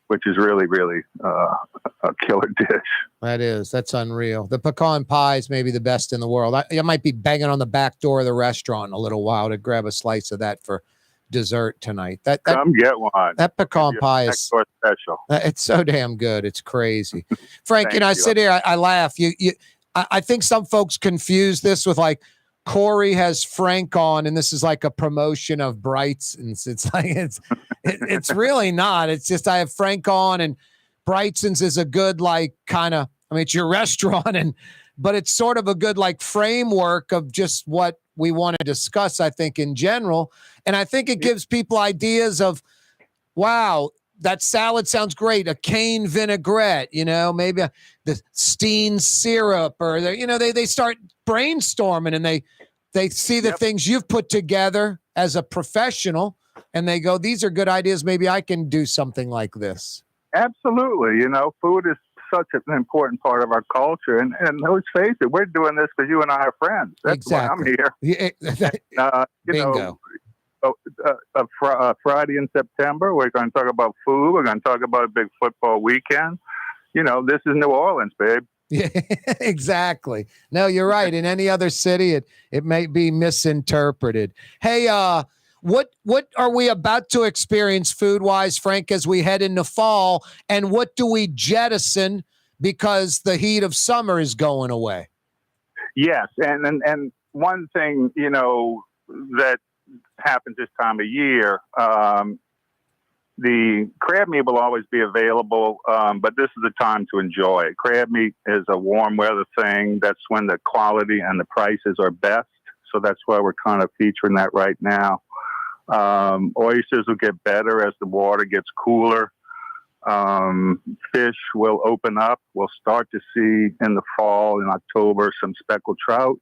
[SPEAKER 18] Which is really, really a killer dish.
[SPEAKER 1] That is. That's unreal. The pecan pie is maybe the best in the world. I might be banging on the back door of the restaurant in a little while to grab a slice of that for dessert tonight.
[SPEAKER 18] Come get one.
[SPEAKER 1] That pecan pie is
[SPEAKER 18] special.
[SPEAKER 1] It's so damn good. It's crazy. Frank, I sit here, I laugh. I think some folks confuse this with like Corey has Frank on, and this is like a promotion of Brigtsen's. It's like it's really not. It's just I have Frank on, and Brigtsen's is a good it's your restaurant, but it's sort of a good framework of just what we want to discuss, I think, in general. And I think it gives people ideas of, wow, that salad sounds great. A cane vinaigrette, maybe the Steen syrup, or they start brainstorming, and they see the things you've put together as a professional, and they go, these are good ideas. Maybe I can do something like this.
[SPEAKER 18] Absolutely. Food is such an important part of our culture. And let's face it, we're doing this because you and I are friends. That's why I'm here.
[SPEAKER 1] Bingo.
[SPEAKER 18] Friday in September, we're going to talk about food. We're going to talk about a big football weekend. This is New Orleans, babe.
[SPEAKER 1] Yeah, exactly. No, you're right. In any other city, it may be misinterpreted. Hey, what are we about to experience food-wise, Frank, as we head into fall? And what do we jettison because the heat of summer is going away?
[SPEAKER 18] Yes, and one thing, that happens this time of year, the crab meat will always be available, but this is the time to enjoy it. Crab meat is a warm weather thing. That's when the quality and the prices are best. So that's why we're kind of featuring that right now. Oysters will get better as the water gets cooler. Fish will open up. We'll start to see in the fall, in October, some speckled trout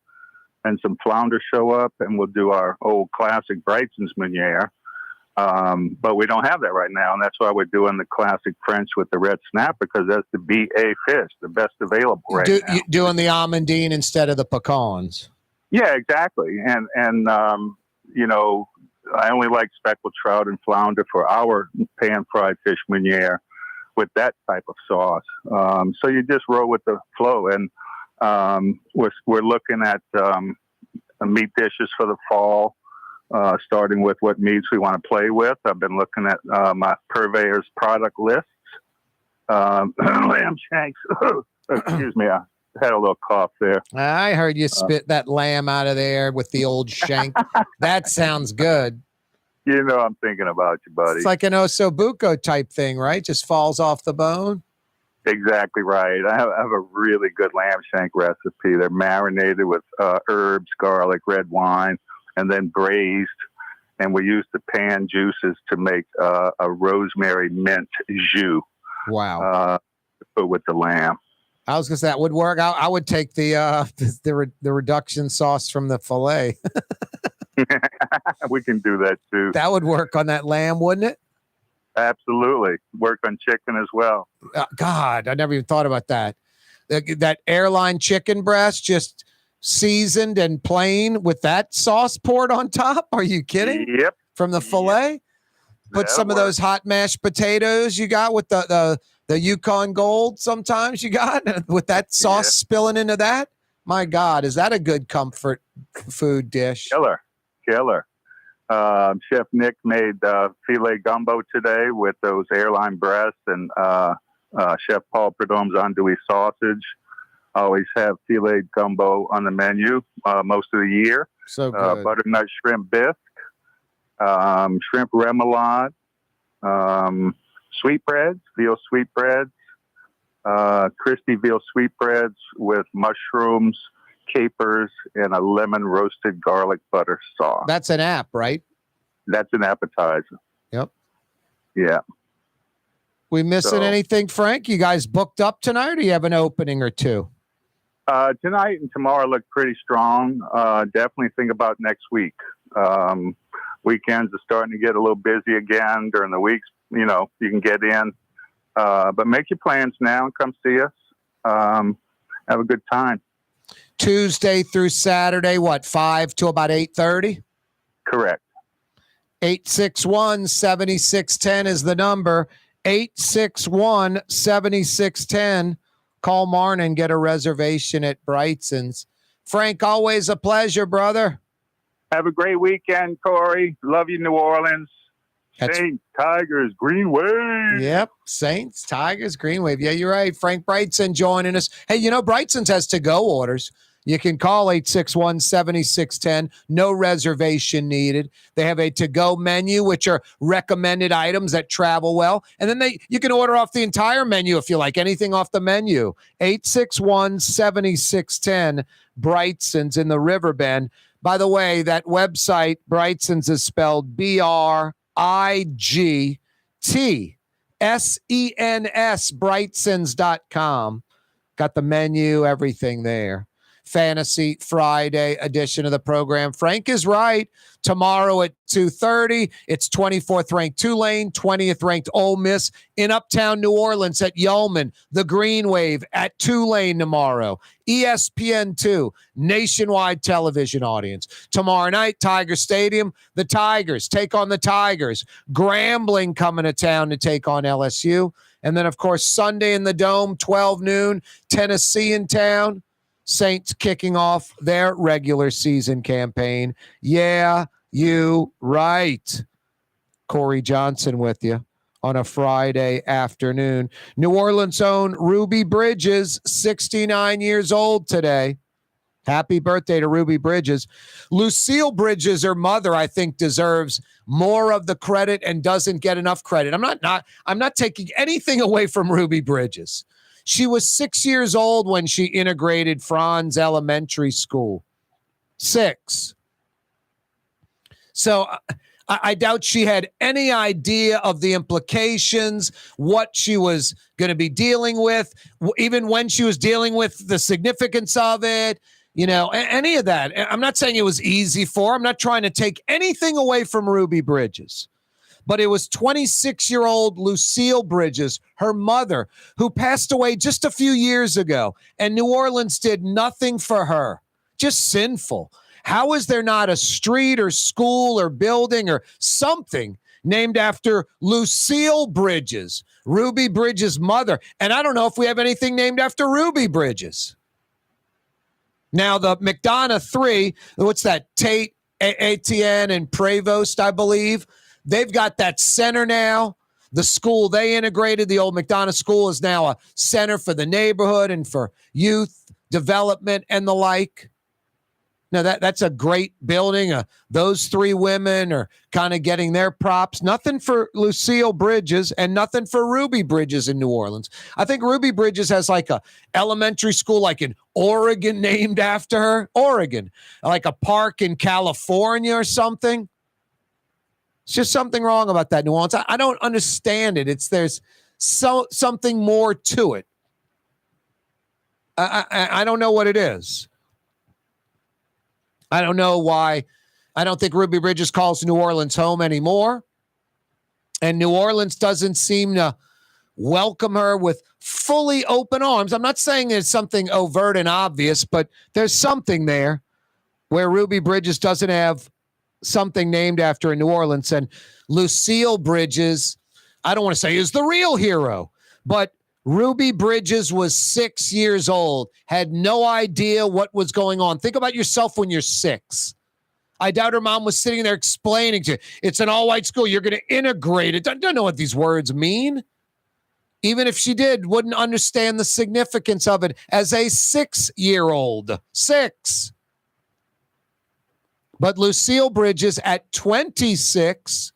[SPEAKER 18] and some flounder show up, and we'll do our old classic Brigtsen's Meuniere. But we don't have that right now, and that's why we're doing the classic French with the red snapper, because that's the BA fish, the best available right now.
[SPEAKER 1] You doing the amandine instead of the pecans.
[SPEAKER 18] Yeah, exactly. And you know, I only like speckled trout and flounder for our pan-fried fish Meuniere with that type of sauce. So you just roll with the flow, and we're looking at meat dishes for the fall. Starting with what meats we want to play with. I've been looking at my purveyor's product lists. Lamb shanks. Excuse me, I had a little cough there.
[SPEAKER 1] I heard you spit that lamb out of there with the old shank. That sounds good.
[SPEAKER 18] You know I'm thinking about you, buddy.
[SPEAKER 1] It's like an ossobuco type thing, right? Just falls off the bone.
[SPEAKER 18] Exactly right. I have a really good lamb shank recipe. They're marinated with herbs, garlic, red wine, and then braised, and we use the pan juices to make a rosemary mint jus.
[SPEAKER 1] Wow!
[SPEAKER 18] To put with the lamb.
[SPEAKER 1] I was gonna say that would work. I would take the reduction sauce from the fillet.
[SPEAKER 18] We can do that too.
[SPEAKER 1] That would work on that lamb, wouldn't it?
[SPEAKER 18] Absolutely. Work on chicken as well.
[SPEAKER 1] God, I never even thought about that. That airline chicken breast, just seasoned and plain with that sauce poured on top. Are you kidding?
[SPEAKER 18] Yep.
[SPEAKER 1] From the fillet. Put some of those hot mashed potatoes you got with the Yukon Gold sometimes you got with that sauce spilling into that. My God, is that a good comfort food dish?
[SPEAKER 18] Killer. Chef Nick made filet gumbo today with those airline breasts, and Chef Paul Prudhomme's andouille sausage. Always have filet gumbo on the menu most of the year.
[SPEAKER 1] So good.
[SPEAKER 18] Butternut shrimp bisque, shrimp remoulade, sweetbreads, veal sweetbreads, crispy veal sweetbreads with mushrooms, capers, and a lemon roasted garlic butter sauce.
[SPEAKER 1] That's an app, right?
[SPEAKER 18] That's an appetizer.
[SPEAKER 1] Yep.
[SPEAKER 18] Yeah.
[SPEAKER 1] We missing anything, Frank? You guys booked up tonight, or do you have an opening or two?
[SPEAKER 18] Tonight and tomorrow look pretty strong. Definitely think about next week. Weekends are starting to get a little busy again. During the weeks, you know, you can get in. But make your plans now and come see us. Have a good time.
[SPEAKER 1] Tuesday through Saturday, what, 5 to about 8:30?
[SPEAKER 18] Correct.
[SPEAKER 1] 861-7610 is the number. 861-7610. Call Marn and get a reservation at Brigtsen's. Frank, always a pleasure, brother.
[SPEAKER 18] Have a great weekend, Corey. Love you, New Orleans. Saints, Tigers, Green Wave.
[SPEAKER 1] Yep, Saints, Tigers, Green Wave. Yeah, you're right. Frank Brigtsen joining us. Hey, you know, Brigtsen's has to-go orders. You can call 861-7610. No reservation needed. They have a to-go menu, which are recommended items that travel well. And then you can order off the entire menu if you like anything off the menu. 861-7610, Brigtsen's in the Riverbend. By the way, that website, Brigtsen's, is spelled Brigtsen's, Brigtsen's.com. Got the menu, everything there. Fantasy Friday edition of the program. Frank is right. Tomorrow at 2:30, it's 24th ranked Tulane, 20th ranked Ole Miss in Uptown New Orleans at Yeoman. The Green Wave at Tulane tomorrow. ESPN2, nationwide television audience. Tomorrow night, Tiger Stadium, the Tigers take on the Tigers. Grambling coming to town to take on LSU. And then, of course, Sunday in the Dome, 12 noon, Tennessee in town. Saints kicking off their regular season campaign. Yeah, you right. Corey Johnson with you on a Friday afternoon. New Orleans' own Ruby Bridges, 69 years old today. Happy birthday to Ruby Bridges. Lucille Bridges, her mother, I think deserves more of the credit and doesn't get enough credit. I'm not taking anything away from Ruby Bridges. She was 6 years old when she integrated Franz Elementary School. 6. So I doubt she had any idea of the implications, what she was going to be dealing with, even when she was dealing with the significance of it, any of that. I'm not saying it was easy for her. I'm not trying to take anything away from Ruby Bridges. But it was 26-year-old Lucille Bridges, her mother, who passed away just a few years ago. And New Orleans did nothing for her. Just sinful. How is there not a street or school or building or something named after Lucille Bridges, Ruby Bridges' mother? And I don't know if we have anything named after Ruby Bridges. Now, the McDonough 3, what's that? Tate, ATN, and Prevost, I believe. They've got that center now. The school they integrated, the old McDonough School, is now a center for the neighborhood and for youth development and the like. Now, that's a great building. Those 3 women are kind of getting their props. Nothing for Lucille Bridges and nothing for Ruby Bridges in New Orleans. I think Ruby Bridges has like a elementary school like in Oregon named after her. Oregon. Like a park in California or something. It's just something wrong about that, New Orleans. I don't understand it. There's something more to it. I don't know what it is. I don't know why. I don't think Ruby Bridges calls New Orleans home anymore. And New Orleans doesn't seem to welcome her with fully open arms. I'm not saying it's something overt and obvious, but there's something there where Ruby Bridges doesn't have something named after in New Orleans. And Lucille Bridges, I don't want to say is the real hero, but Ruby Bridges was 6 years old, had no idea what was going on. Think about yourself when you're 6. I doubt her mom was sitting there explaining to you, it's an all-white school, you're going to integrate it. Don't know what these words mean. Even if she did, wouldn't understand the significance of it as a 6-year-old. 6. But Lucille Bridges at 26,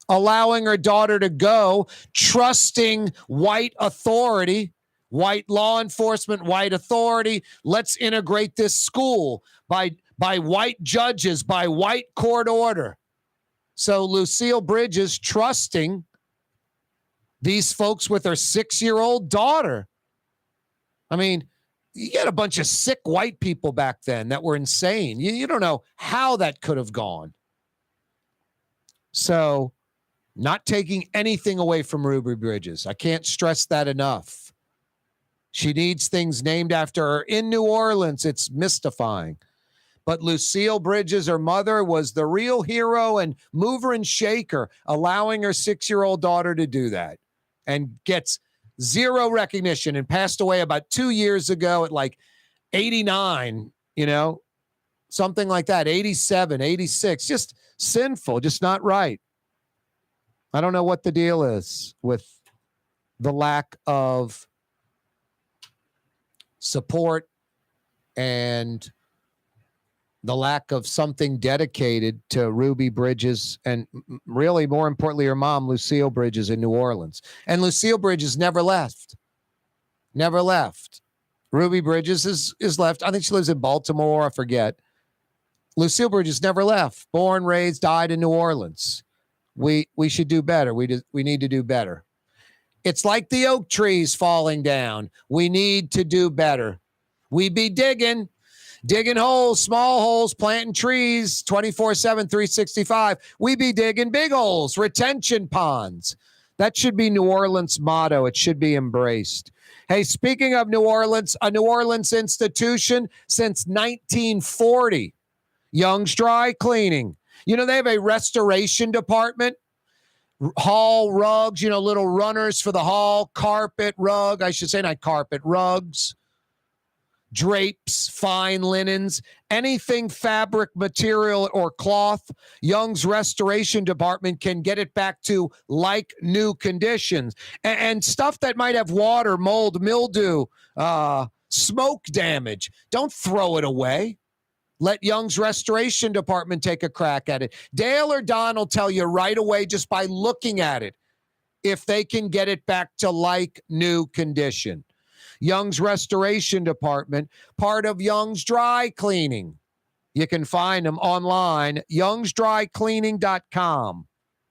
[SPEAKER 1] allowing her daughter to go, trusting white authority, white law enforcement, white authority. Let's integrate this school by white judges, by white court order. So Lucille Bridges trusting these folks with her 6-year-old daughter. I mean, you get a bunch of sick white people back then that were insane. You don't know how that could have gone. So, not taking anything away from Ruby Bridges. I can't stress that enough. She needs things named after her in New Orleans. It's mystifying. But Lucille Bridges, her mother, was the real hero and mover and shaker, allowing her 6-year-old daughter to do that, and gets zero recognition, and passed away about 2 years ago at like 89, something like that, 87, 86. Just sinful, just not right. I don't know what the deal is with the lack of support and the lack of something dedicated to Ruby Bridges and really, more importantly, her mom, Lucille Bridges in New Orleans. And Lucille Bridges never left. Never left. Ruby Bridges is left. I think she lives in Baltimore. I forget. Lucille Bridges never left. Born, raised, died in New Orleans. We should do better. We need to do better. It's like the oak trees falling down. We need to do better. We be digging holes, small holes, planting trees 24/7, 365. We be digging big holes, retention ponds. That should be New Orleans' motto. It should be embraced. Hey, speaking of New Orleans, a New Orleans institution since 1940, Young's Dry Cleaning. They have a restoration department, hall rugs, little runners for the hall, carpet, rug, I should say not carpet, rugs, drapes, fine linens, anything fabric, material, or cloth. Young's Restoration Department can get it back to like new conditions. And stuff that might have water, mold, mildew, smoke damage. Don't throw it away. Let Young's Restoration Department take a crack at it. Dale or Don will tell you right away just by looking at it if they can get it back to like new condition. Young's Restoration Department, part of Young's Dry Cleaning. You can find them online, youngsdrycleaning.com.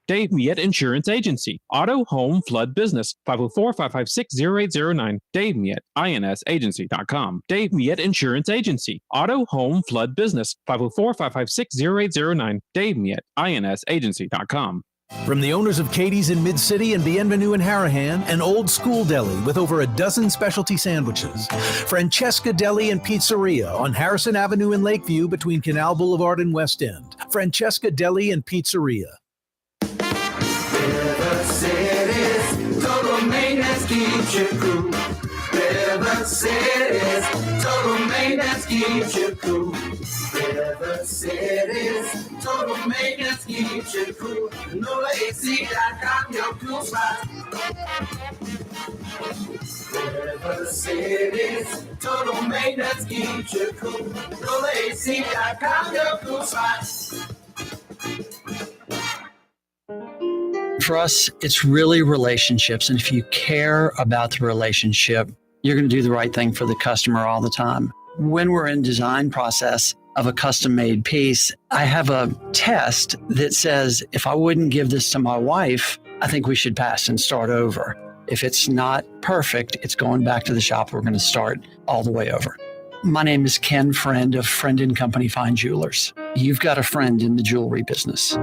[SPEAKER 5] Dave Miette Insurance Agency. Auto, home, flood, business. 504-556-0809. Dave Miette, insagency.com. Dave Miette Insurance Agency. Auto, home, flood, business. 504-556-0809. Dave Miette, insagency.com.
[SPEAKER 4] From the owners of Katie's in Mid-City and Bienvenue in Harahan, an old school deli with over a dozen specialty sandwiches. Francesca Deli and Pizzeria on Harrison Avenue in Lakeview between Canal Boulevard and West End. Francesca Deli and Pizzeria.
[SPEAKER 15] River City's total maintenance keeps you cool. River City's total maintenance keeps you cool. River City's total maintenance keeps you cool. NolaAC.com, your cool spot. River City's total maintenance keeps you cool. NolaAC.com, your cool spot.
[SPEAKER 6] For us, it's really relationships. And if you care about the relationship, you're going to do the right thing for the customer all the time. When we're in design process of a custom-made piece, I have a test that says, if I wouldn't give this to my wife, I think we should pass and start over. If it's not perfect, it's going back to the shop. We're going to start all the way over. My name is Ken Friend of Friend & Company Fine Jewelers. You've got a friend in the jewelry business.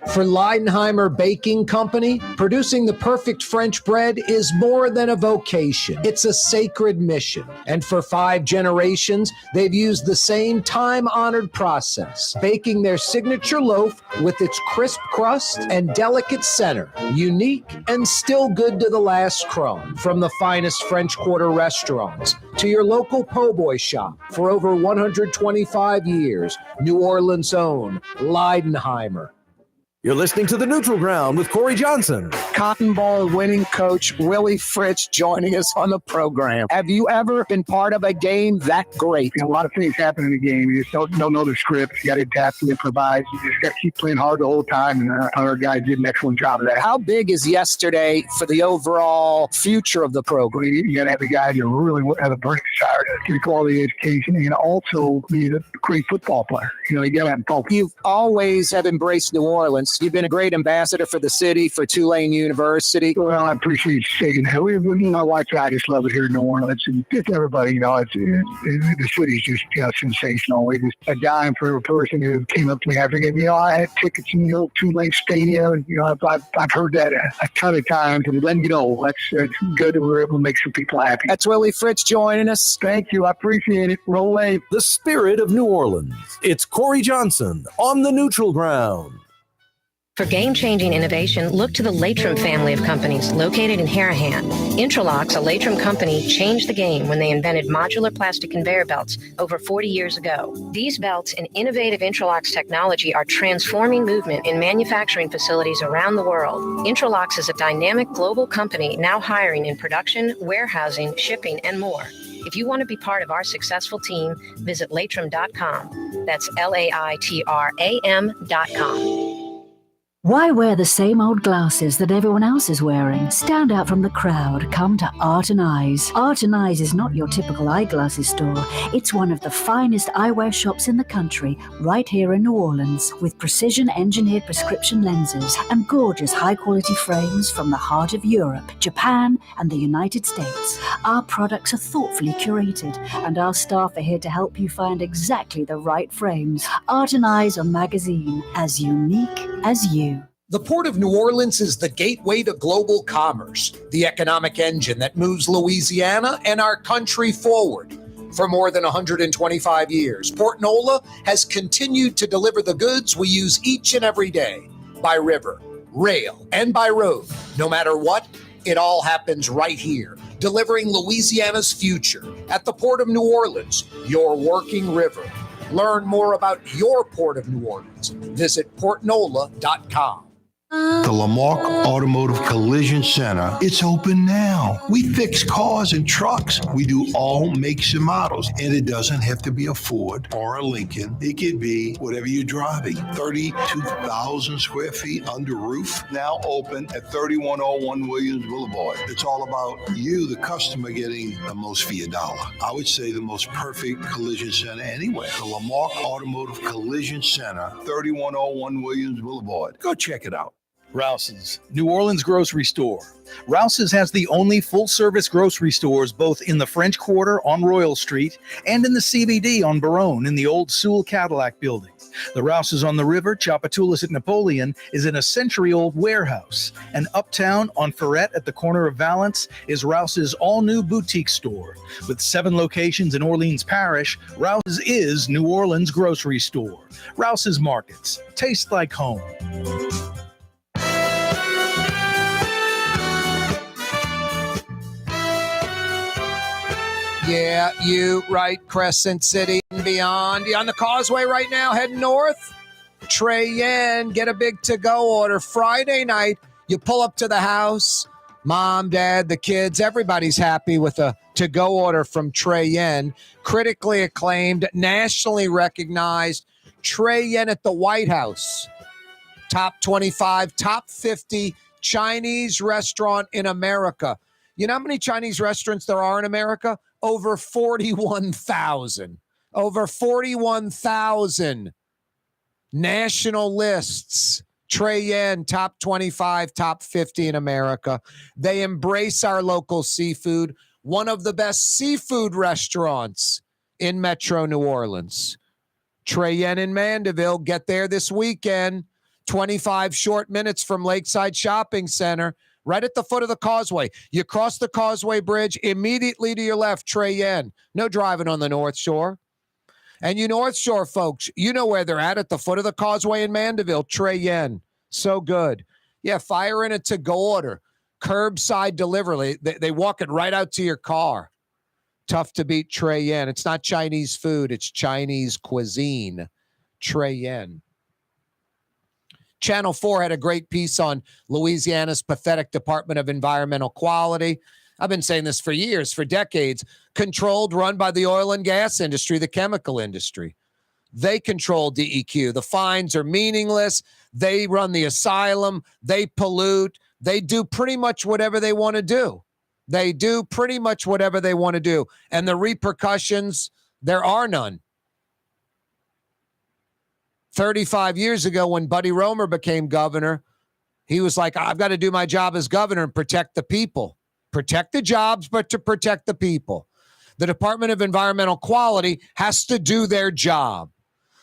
[SPEAKER 14] For Leidenheimer Baking Company, producing the perfect French bread is more than a vocation. It's a sacred mission. And for 5 generations, they've used the same time-honored process, baking their signature loaf with its crisp crust and delicate center, unique and still good to the last crumb. From the finest French Quarter restaurants to your local po' boy shop, for over 125 years, New Orleans' own Leidenheimer.
[SPEAKER 8] You're listening to The Neutral Ground with Corey Johnson.
[SPEAKER 19] Cotton Bowl winning coach Willie Fritz joining us on the program. Have you ever been part of a game that great?
[SPEAKER 20] A lot of things happen in the game. You just don't know the script. You got to adapt and improvise. You just got to keep playing hard the whole time. And our guys did an excellent job of that.
[SPEAKER 19] How big is yesterday for the overall future of the program?
[SPEAKER 20] You got to have the guys who really have a burning desire to get quality education and also be a great football player. You got to have focus.
[SPEAKER 19] You've always have embraced New Orleans. You've been a great ambassador for the city, for Tulane University.
[SPEAKER 20] Well, I appreciate you saying that. My wife and I just love it here in New Orleans. And just everybody, the city's just sensational. We just a dime for a person who came up to me after the game. I had tickets in Tulane Stadium. And, I've heard that a ton of times. And then, that's good that we're able to make some people happy.
[SPEAKER 19] That's Willie Fritz joining us.
[SPEAKER 20] Thank you. I appreciate it. Roll wave.
[SPEAKER 8] The spirit of New Orleans. It's Corey Johnson on The Neutral Ground.
[SPEAKER 13] For game-changing innovation, look to the Latrim family of companies located in Harahan. Intralocks, a Latrim company, changed the game when they invented modular plastic conveyor belts over 40 years ago. These belts and innovative Intralocks technology are transforming movement in manufacturing facilities around the world. Intralocks is a dynamic global company now hiring in production, warehousing, shipping, and more. If you want to be part of our successful team, visit latrim.com. That's LAITRAM.com.
[SPEAKER 3] Why wear the same old glasses that everyone else is wearing? Stand out from the crowd. Come to Art and Eyes. Art and Eyes is not your typical eyeglasses store. It's one of the finest eyewear shops in the country, right here in New Orleans, with precision-engineered prescription lenses and gorgeous high-quality frames from the heart of Europe, Japan, and the United States. Our products are thoughtfully curated, and our staff are here to help you find exactly the right frames. Art and Eyes on magazine, as unique as you.
[SPEAKER 14] The Port of New Orleans is the gateway to global commerce, the economic engine that moves Louisiana and our country forward. For more than 125 years, Port Nola has continued to deliver the goods we use each and every day, by river, rail, and by road. No matter what, it all happens right here, delivering Louisiana's future at the Port of New Orleans, your working river. Learn more about your Port of New Orleans. Visit portnola.com.
[SPEAKER 11] The Lamarck Automotive Collision Center, it's open now. We fix cars and trucks. We do all makes and models. And it doesn't have to be a Ford or a Lincoln. It could be whatever you're driving. 32,000 square feet under roof, now open at 3101 Williams Boulevard. It's all about you, the customer, getting the most for your dollar. I would say the most perfect collision center anywhere. The Lamarck Automotive Collision Center, 3101 Williams Boulevard. Go check it out.
[SPEAKER 8] Rouse's, New Orleans grocery store. Rouse's has the only full-service grocery stores both in the French Quarter on Royal Street and in the CBD on Baronne in the old Sewell Cadillac building. The Rouse's on the river, Tchoupitoulas at Napoleon, is in a century-old warehouse. And uptown on Ferret at the corner of Valence is Rouse's all-new boutique store. With 7 locations in Orleans Parish, Rouse's is New Orleans grocery store. Rouse's Markets. Taste like home.
[SPEAKER 1] Yeah, you right, Crescent City and beyond. You on the causeway right now, heading north? Trey Yen, get a big to-go order. Friday night, you pull up to the house. Mom, dad, the kids, everybody's happy with a to-go order from Trey Yen. Critically acclaimed, nationally recognized. Trey Yen at the White House. Top 25, top 50 Chinese restaurant in America. You know how many Chinese restaurants there are in America? Over 41,000. Over 41,000 national lists. Trey Yen, top 25, top 50 in America. They embrace our local seafood. One of the best seafood restaurants in Metro New Orleans. Trey Yen in Mandeville. Get there this weekend. 25 short minutes from Lakeside Shopping Center. Right at the foot of the causeway. You cross the Causeway Bridge, immediately to your left, Trey Yen. No driving on the North Shore. And you North Shore folks, you know where they're at the foot of the causeway in Mandeville, Trey Yen. So good. Yeah, fire in a to-go order. Curbside delivery. They walk it right out to your car. Tough to beat Trey Yen. It's not Chinese food. It's Chinese cuisine. Trey Yen. Channel 4 had a great piece on Louisiana's pathetic Department of Environmental Quality. I've been saying this for years, for decades. Controlled, run by the oil and gas industry, the chemical industry. They control DEQ. The fines are meaningless. They run the asylum. They pollute. They do pretty much whatever they want to do. They do pretty much whatever they want to do. And the repercussions, there are none. 35 years ago, when Buddy Roemer became governor, he was like, I've got to do my job as governor and protect the people. Protect the jobs, but to protect the people. The Department of Environmental Quality has to do their job.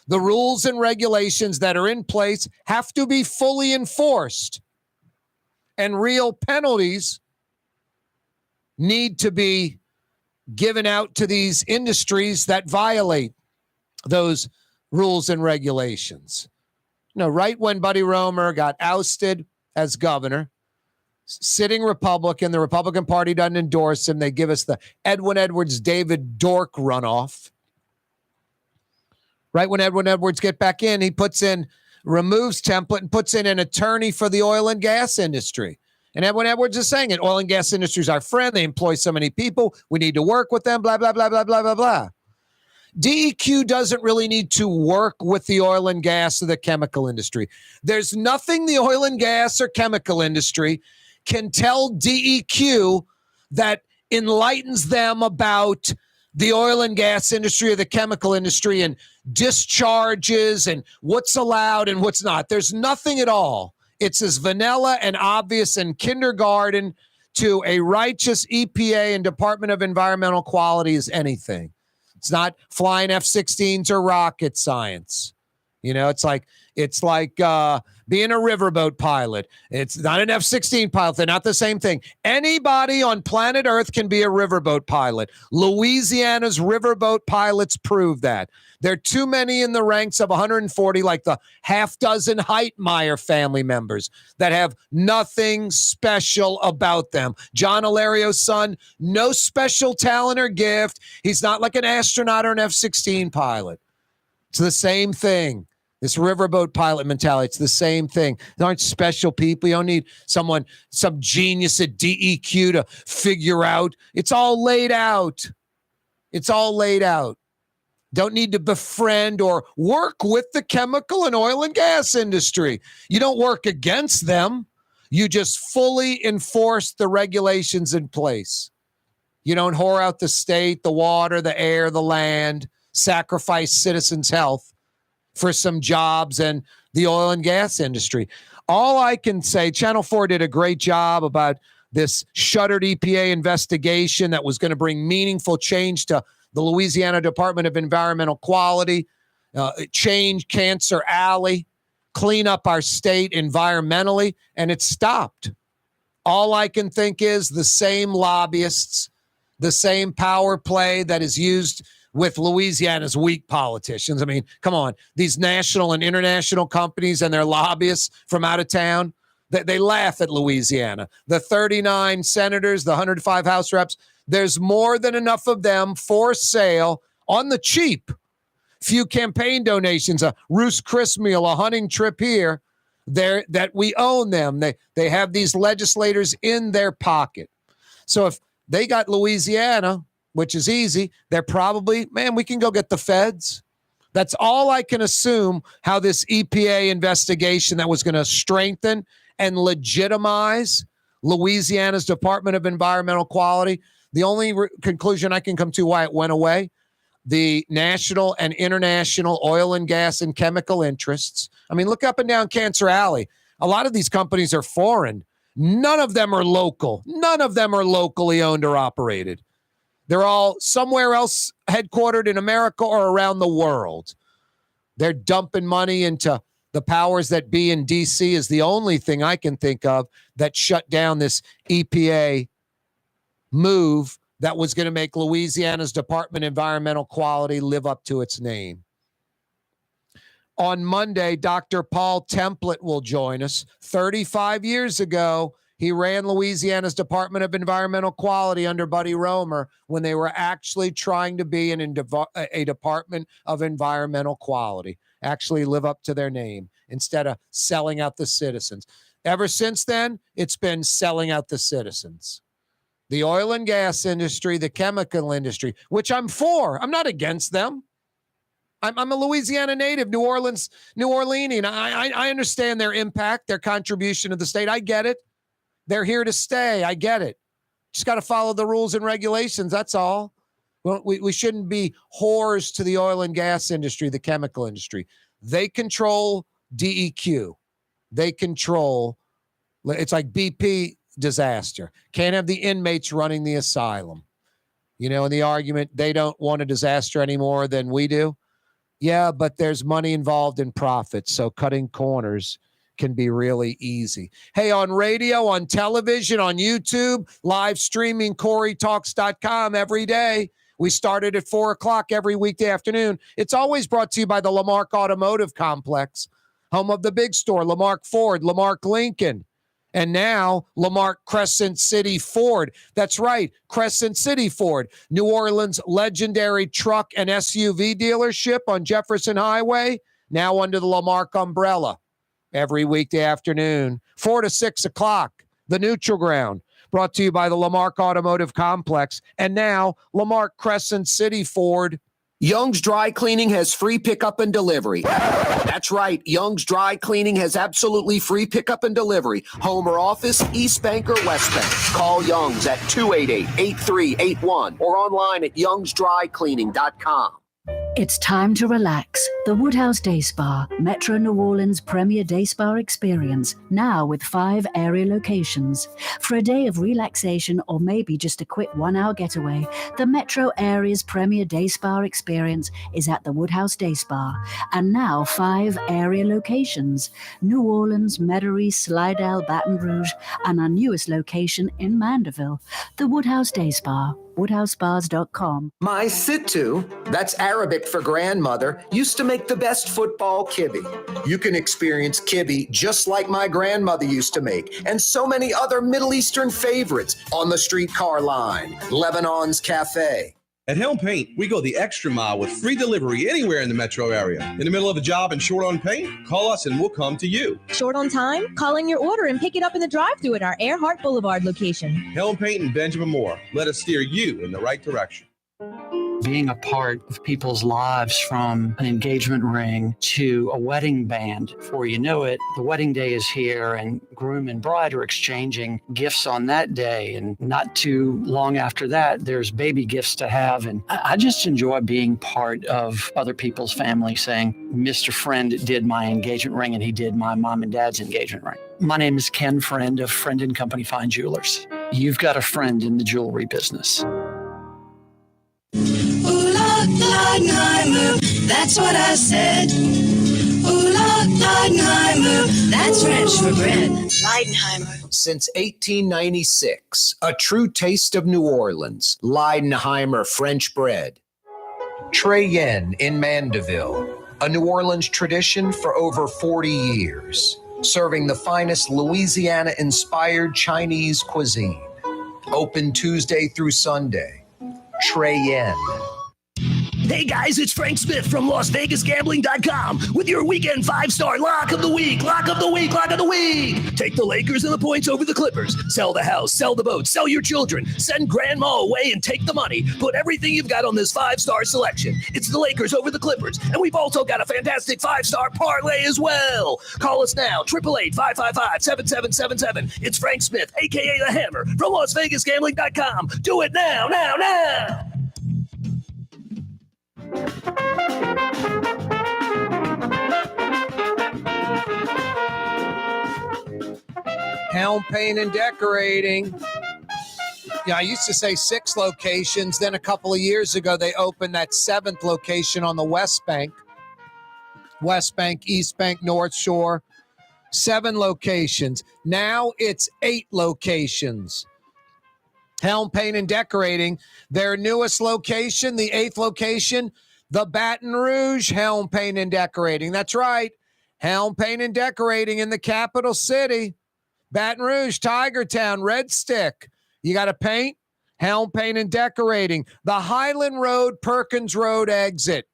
[SPEAKER 1] The rules and regulations that are in place have to be fully enforced. And real penalties need to be given out to these industries that violate those rules and regulations. No, right when Buddy Roemer got ousted as governor, sitting Republican, the Republican Party doesn't endorse him. They give us the Edwin Edwards, David Dork runoff. Right when Edwin Edwards get back in, he removes template and puts in an attorney for the oil and gas industry. And Edwin Edwards is saying it. Oil and gas industry is our friend. They employ so many people. We need to work with them, blah, blah, blah, blah, blah, blah, blah. DEQ doesn't really need to work with the oil and gas or the chemical industry. There's nothing the oil and gas or chemical industry can tell DEQ that enlightens them about the oil and gas industry or the chemical industry and discharges and what's allowed and what's not. There's nothing at all. It's as vanilla and obvious and kindergarten to a righteous EPA and Department of Environmental Quality as anything. It's not flying F-16s or rocket science. You know, it's like being a riverboat pilot. It's not an F-16 pilot. They're not the same thing. Anybody on planet Earth can be a riverboat pilot. Louisiana's riverboat pilots prove that. There are too many in the ranks of 140, like the half dozen Heitmeyer family members that have nothing special about them. John Hilario's son, no special talent or gift. He's not like an astronaut or an F-16 pilot. It's the same thing. This riverboat pilot mentality, it's the same thing. There aren't special people. You don't need some genius at DEQ to figure out. It's all laid out. It's all laid out. Don't need to befriend or work with the chemical and oil and gas industry. You don't work against them. You just fully enforce the regulations in place. You don't whore out the state, the water, the air, the land, sacrifice citizens' health for some jobs and the oil and gas industry. All I can say, Channel 4 did a great job about this shuttered EPA investigation that was going to bring meaningful change to the Louisiana Department of Environmental Quality, change Cancer Alley, clean up our state environmentally, and it stopped. All I can think is the same lobbyists, the same power play that is used with Louisiana's weak politicians. I mean, come on, these national and international companies and their lobbyists from out of town, they laugh at Louisiana. The 39 senators, the 105 House reps, there's more than enough of them for sale on the cheap. Few campaign donations, a Roos Chris meal, a hunting trip here, that we own them. They have these legislators in their pocket. So if they got Louisiana, which is easy, they're probably, man, we can go get the feds. That's all I can assume how this EPA investigation that was going to strengthen and legitimize Louisiana's Department of Environmental Quality. The only conclusion I can come to why it went away, the national and international oil and gas and chemical interests. I mean, look up and down Cancer Alley. A lot of these companies are foreign. None of them are local. None of them are locally owned or operated. They're all somewhere else headquartered in America or around the world. They're dumping money into the powers that be in D.C. is the only thing I can think of that shut down this EPA move that was going to make Louisiana's Department of Environmental Quality live up to its name. On Monday, Dr. Paul Templet will join us. 35 years ago, he ran Louisiana's Department of Environmental Quality under Buddy Roemer when they were actually trying to be a Department of Environmental Quality, actually live up to their name instead of selling out the citizens. Ever since then, it's been selling out the citizens. The oil and gas industry, the chemical industry, which I'm for. I'm not against them. I'm a Louisiana native, New Orleanian. I understand their impact, their contribution to the state. I get it. They're here to stay. I get it. Just got to follow the rules and regulations. That's all. Well, we shouldn't be whores to the oil and gas industry, the chemical industry. They control DEQ. They control, it's like BP disaster. Can't have the inmates running the asylum. You know, in the argument, they don't want a disaster any more than we do. Yeah, but there's money involved in profits, so cutting corners can be really easy. Hey, on radio, on television, on YouTube, live streaming, KaareTalks.com every day. We started at 4 o'clock every weekday afternoon. It's always brought to you by the Lamarck Automotive Complex, home of the big store, Lamarck Ford, Lamarck Lincoln, and now Lamarck Crescent City Ford. That's right, Crescent City Ford, New Orleans' legendary truck and SUV dealership on Jefferson Highway, now under the Lamarck umbrella. Every weekday afternoon, 4 to 6 o'clock, the Neutral Ground, brought to you by the Lamarck Automotive Complex, and now Lamarck Crescent City Ford.
[SPEAKER 14] Young's Dry Cleaning has free pickup and delivery. That's right. Young's Dry Cleaning has absolutely free pickup and delivery. Home or office, East Bank or West Bank. Call Young's at 288-8381 or online at youngsdrycleaning.com.
[SPEAKER 3] It's time to relax. The Woodhouse Day Spa, Metro New Orleans' premier day spa experience, now with 5 area locations. For a day of relaxation or maybe just a quick 1-hour getaway, the Metro area's premier day spa experience is at the Woodhouse Day Spa. And now 5 area locations: New Orleans, Metairie, Slidell, Baton Rouge, and our newest location in Mandeville. The Woodhouse Day Spa, WoodhouseSpas.com.
[SPEAKER 14] My Sittu, that's Arabic for grandmother, used to make the best football kibbe. You can experience kibbe just like my grandmother used to make, and so many other Middle Eastern favorites on the streetcar line, Lebanon's Cafe,
[SPEAKER 12] At Helm Paint, we go the extra mile with free delivery anywhere in the metro area. In the middle of a job and short on paint? Call us and we'll come to you.
[SPEAKER 21] Short on time? Call in your order and pick it up in the drive-thru at our Earhart Boulevard location.
[SPEAKER 12] Helm Paint and Benjamin Moore. Let us steer you in the right direction.
[SPEAKER 6] Being a part of people's lives, from an engagement ring to a wedding band. Before you know it, the wedding day is here and groom and bride are exchanging gifts on that day. And not too long after that, there's baby gifts to have. And I just enjoy being part of other people's family, saying, Mr. Friend did my engagement ring and he did my mom and dad's engagement ring. My name is Ken Friend of Friend & Company Fine Jewelers. You've got a friend in the jewelry business.
[SPEAKER 7] Leidenheimer, that's what I said. Leidenheimer, that's French for bread. Leidenheimer.
[SPEAKER 14] Since 1896, a true taste of New Orleans. Leidenheimer French bread. Trey Yen in Mandeville, a New Orleans tradition for over 40 years, serving the finest Louisiana-inspired Chinese cuisine. Open Tuesday through Sunday. Trey Yen.
[SPEAKER 22] Hey guys, it's Frank Smith from LasVegasGambling.com with your weekend 5-star lock of the week. Lock of the week. Take the Lakers and the points over the Clippers. Sell the house, sell the boat, sell your children. Send grandma away and take the money. Put everything you've got on this 5-star selection. It's the Lakers over the Clippers. And we've also got a fantastic 5-star parlay as well. Call us now, 888-555-7777. It's Frank Smith, a.k.a. The Hammer, from LasVegasGambling.com. Do it now.
[SPEAKER 1] Helm Paint and Decorating. Yeah, I used to say 6 locations. Then a couple of years ago, they opened that 7th location on the West Bank. West Bank, East Bank, North Shore. 7 locations. Now it's 8 locations. Helm Paint and Decorating. Their newest location, the 8th location, the Baton Rouge Helm Paint and Decorating. That's right. Helm Paint and Decorating in the capital city. Baton Rouge, Tiger Town, Red Stick. You got to paint? Helm Paint and Decorating. The Highland Road, Perkins Road exit.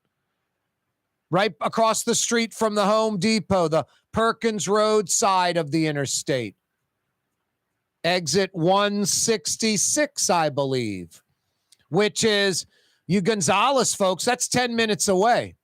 [SPEAKER 1] Right across the street from the Home Depot, the Perkins Road side of the interstate. Exit 166, I believe, which is you Gonzales folks. That's 10 minutes away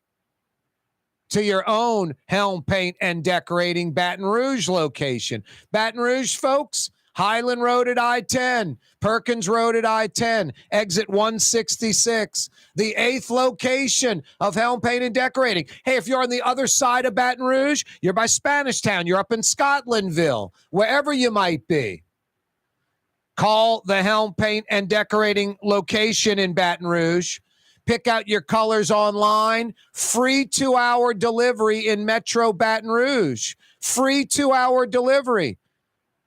[SPEAKER 1] to your own Helm Paint and Decorating Baton Rouge location. Baton Rouge folks, Highland Road at I-10, Perkins Road at I-10, exit 166, the 8th location of Helm Paint and Decorating. Hey, if you're on the other side of Baton Rouge, you're by Spanish Town, you're up in Scotlandville, wherever you might be. Call the Helm Paint and Decorating location in Baton Rouge. Pick out your colors online. Free 2-hour delivery in Metro Baton Rouge. Free 2-hour delivery.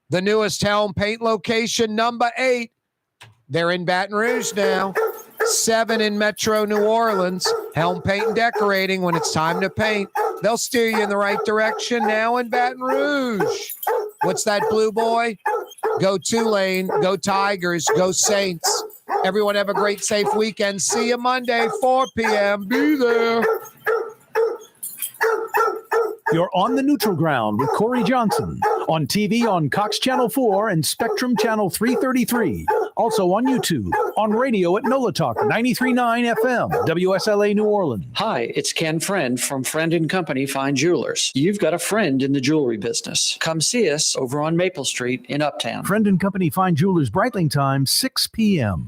[SPEAKER 1] The newest Helm Paint location, number 8. They're in Baton Rouge now. 7 in Metro New Orleans. Helm Paint and Decorating. When it's time to paint, they'll steer you in the right direction now in Baton Rouge. What's that, Blue Boy? Go Tulane, go Tigers, go Saints. Everyone have a great, safe weekend. See you Monday, 4 p.m. Be there.
[SPEAKER 8] You're on the neutral ground with Corey Johnson on TV on Cox Channel 4 and Spectrum Channel 333. Also on YouTube, on radio at NOLA Talk 93.9 FM, WSLA New Orleans.
[SPEAKER 6] Hi, it's Ken Friend from Friend & Company Fine Jewelers. You've got a friend in the jewelry business. Come see us over on Maple Street in Uptown.
[SPEAKER 8] Friend & Company Fine Jewelers, Brightling time, 6 p.m.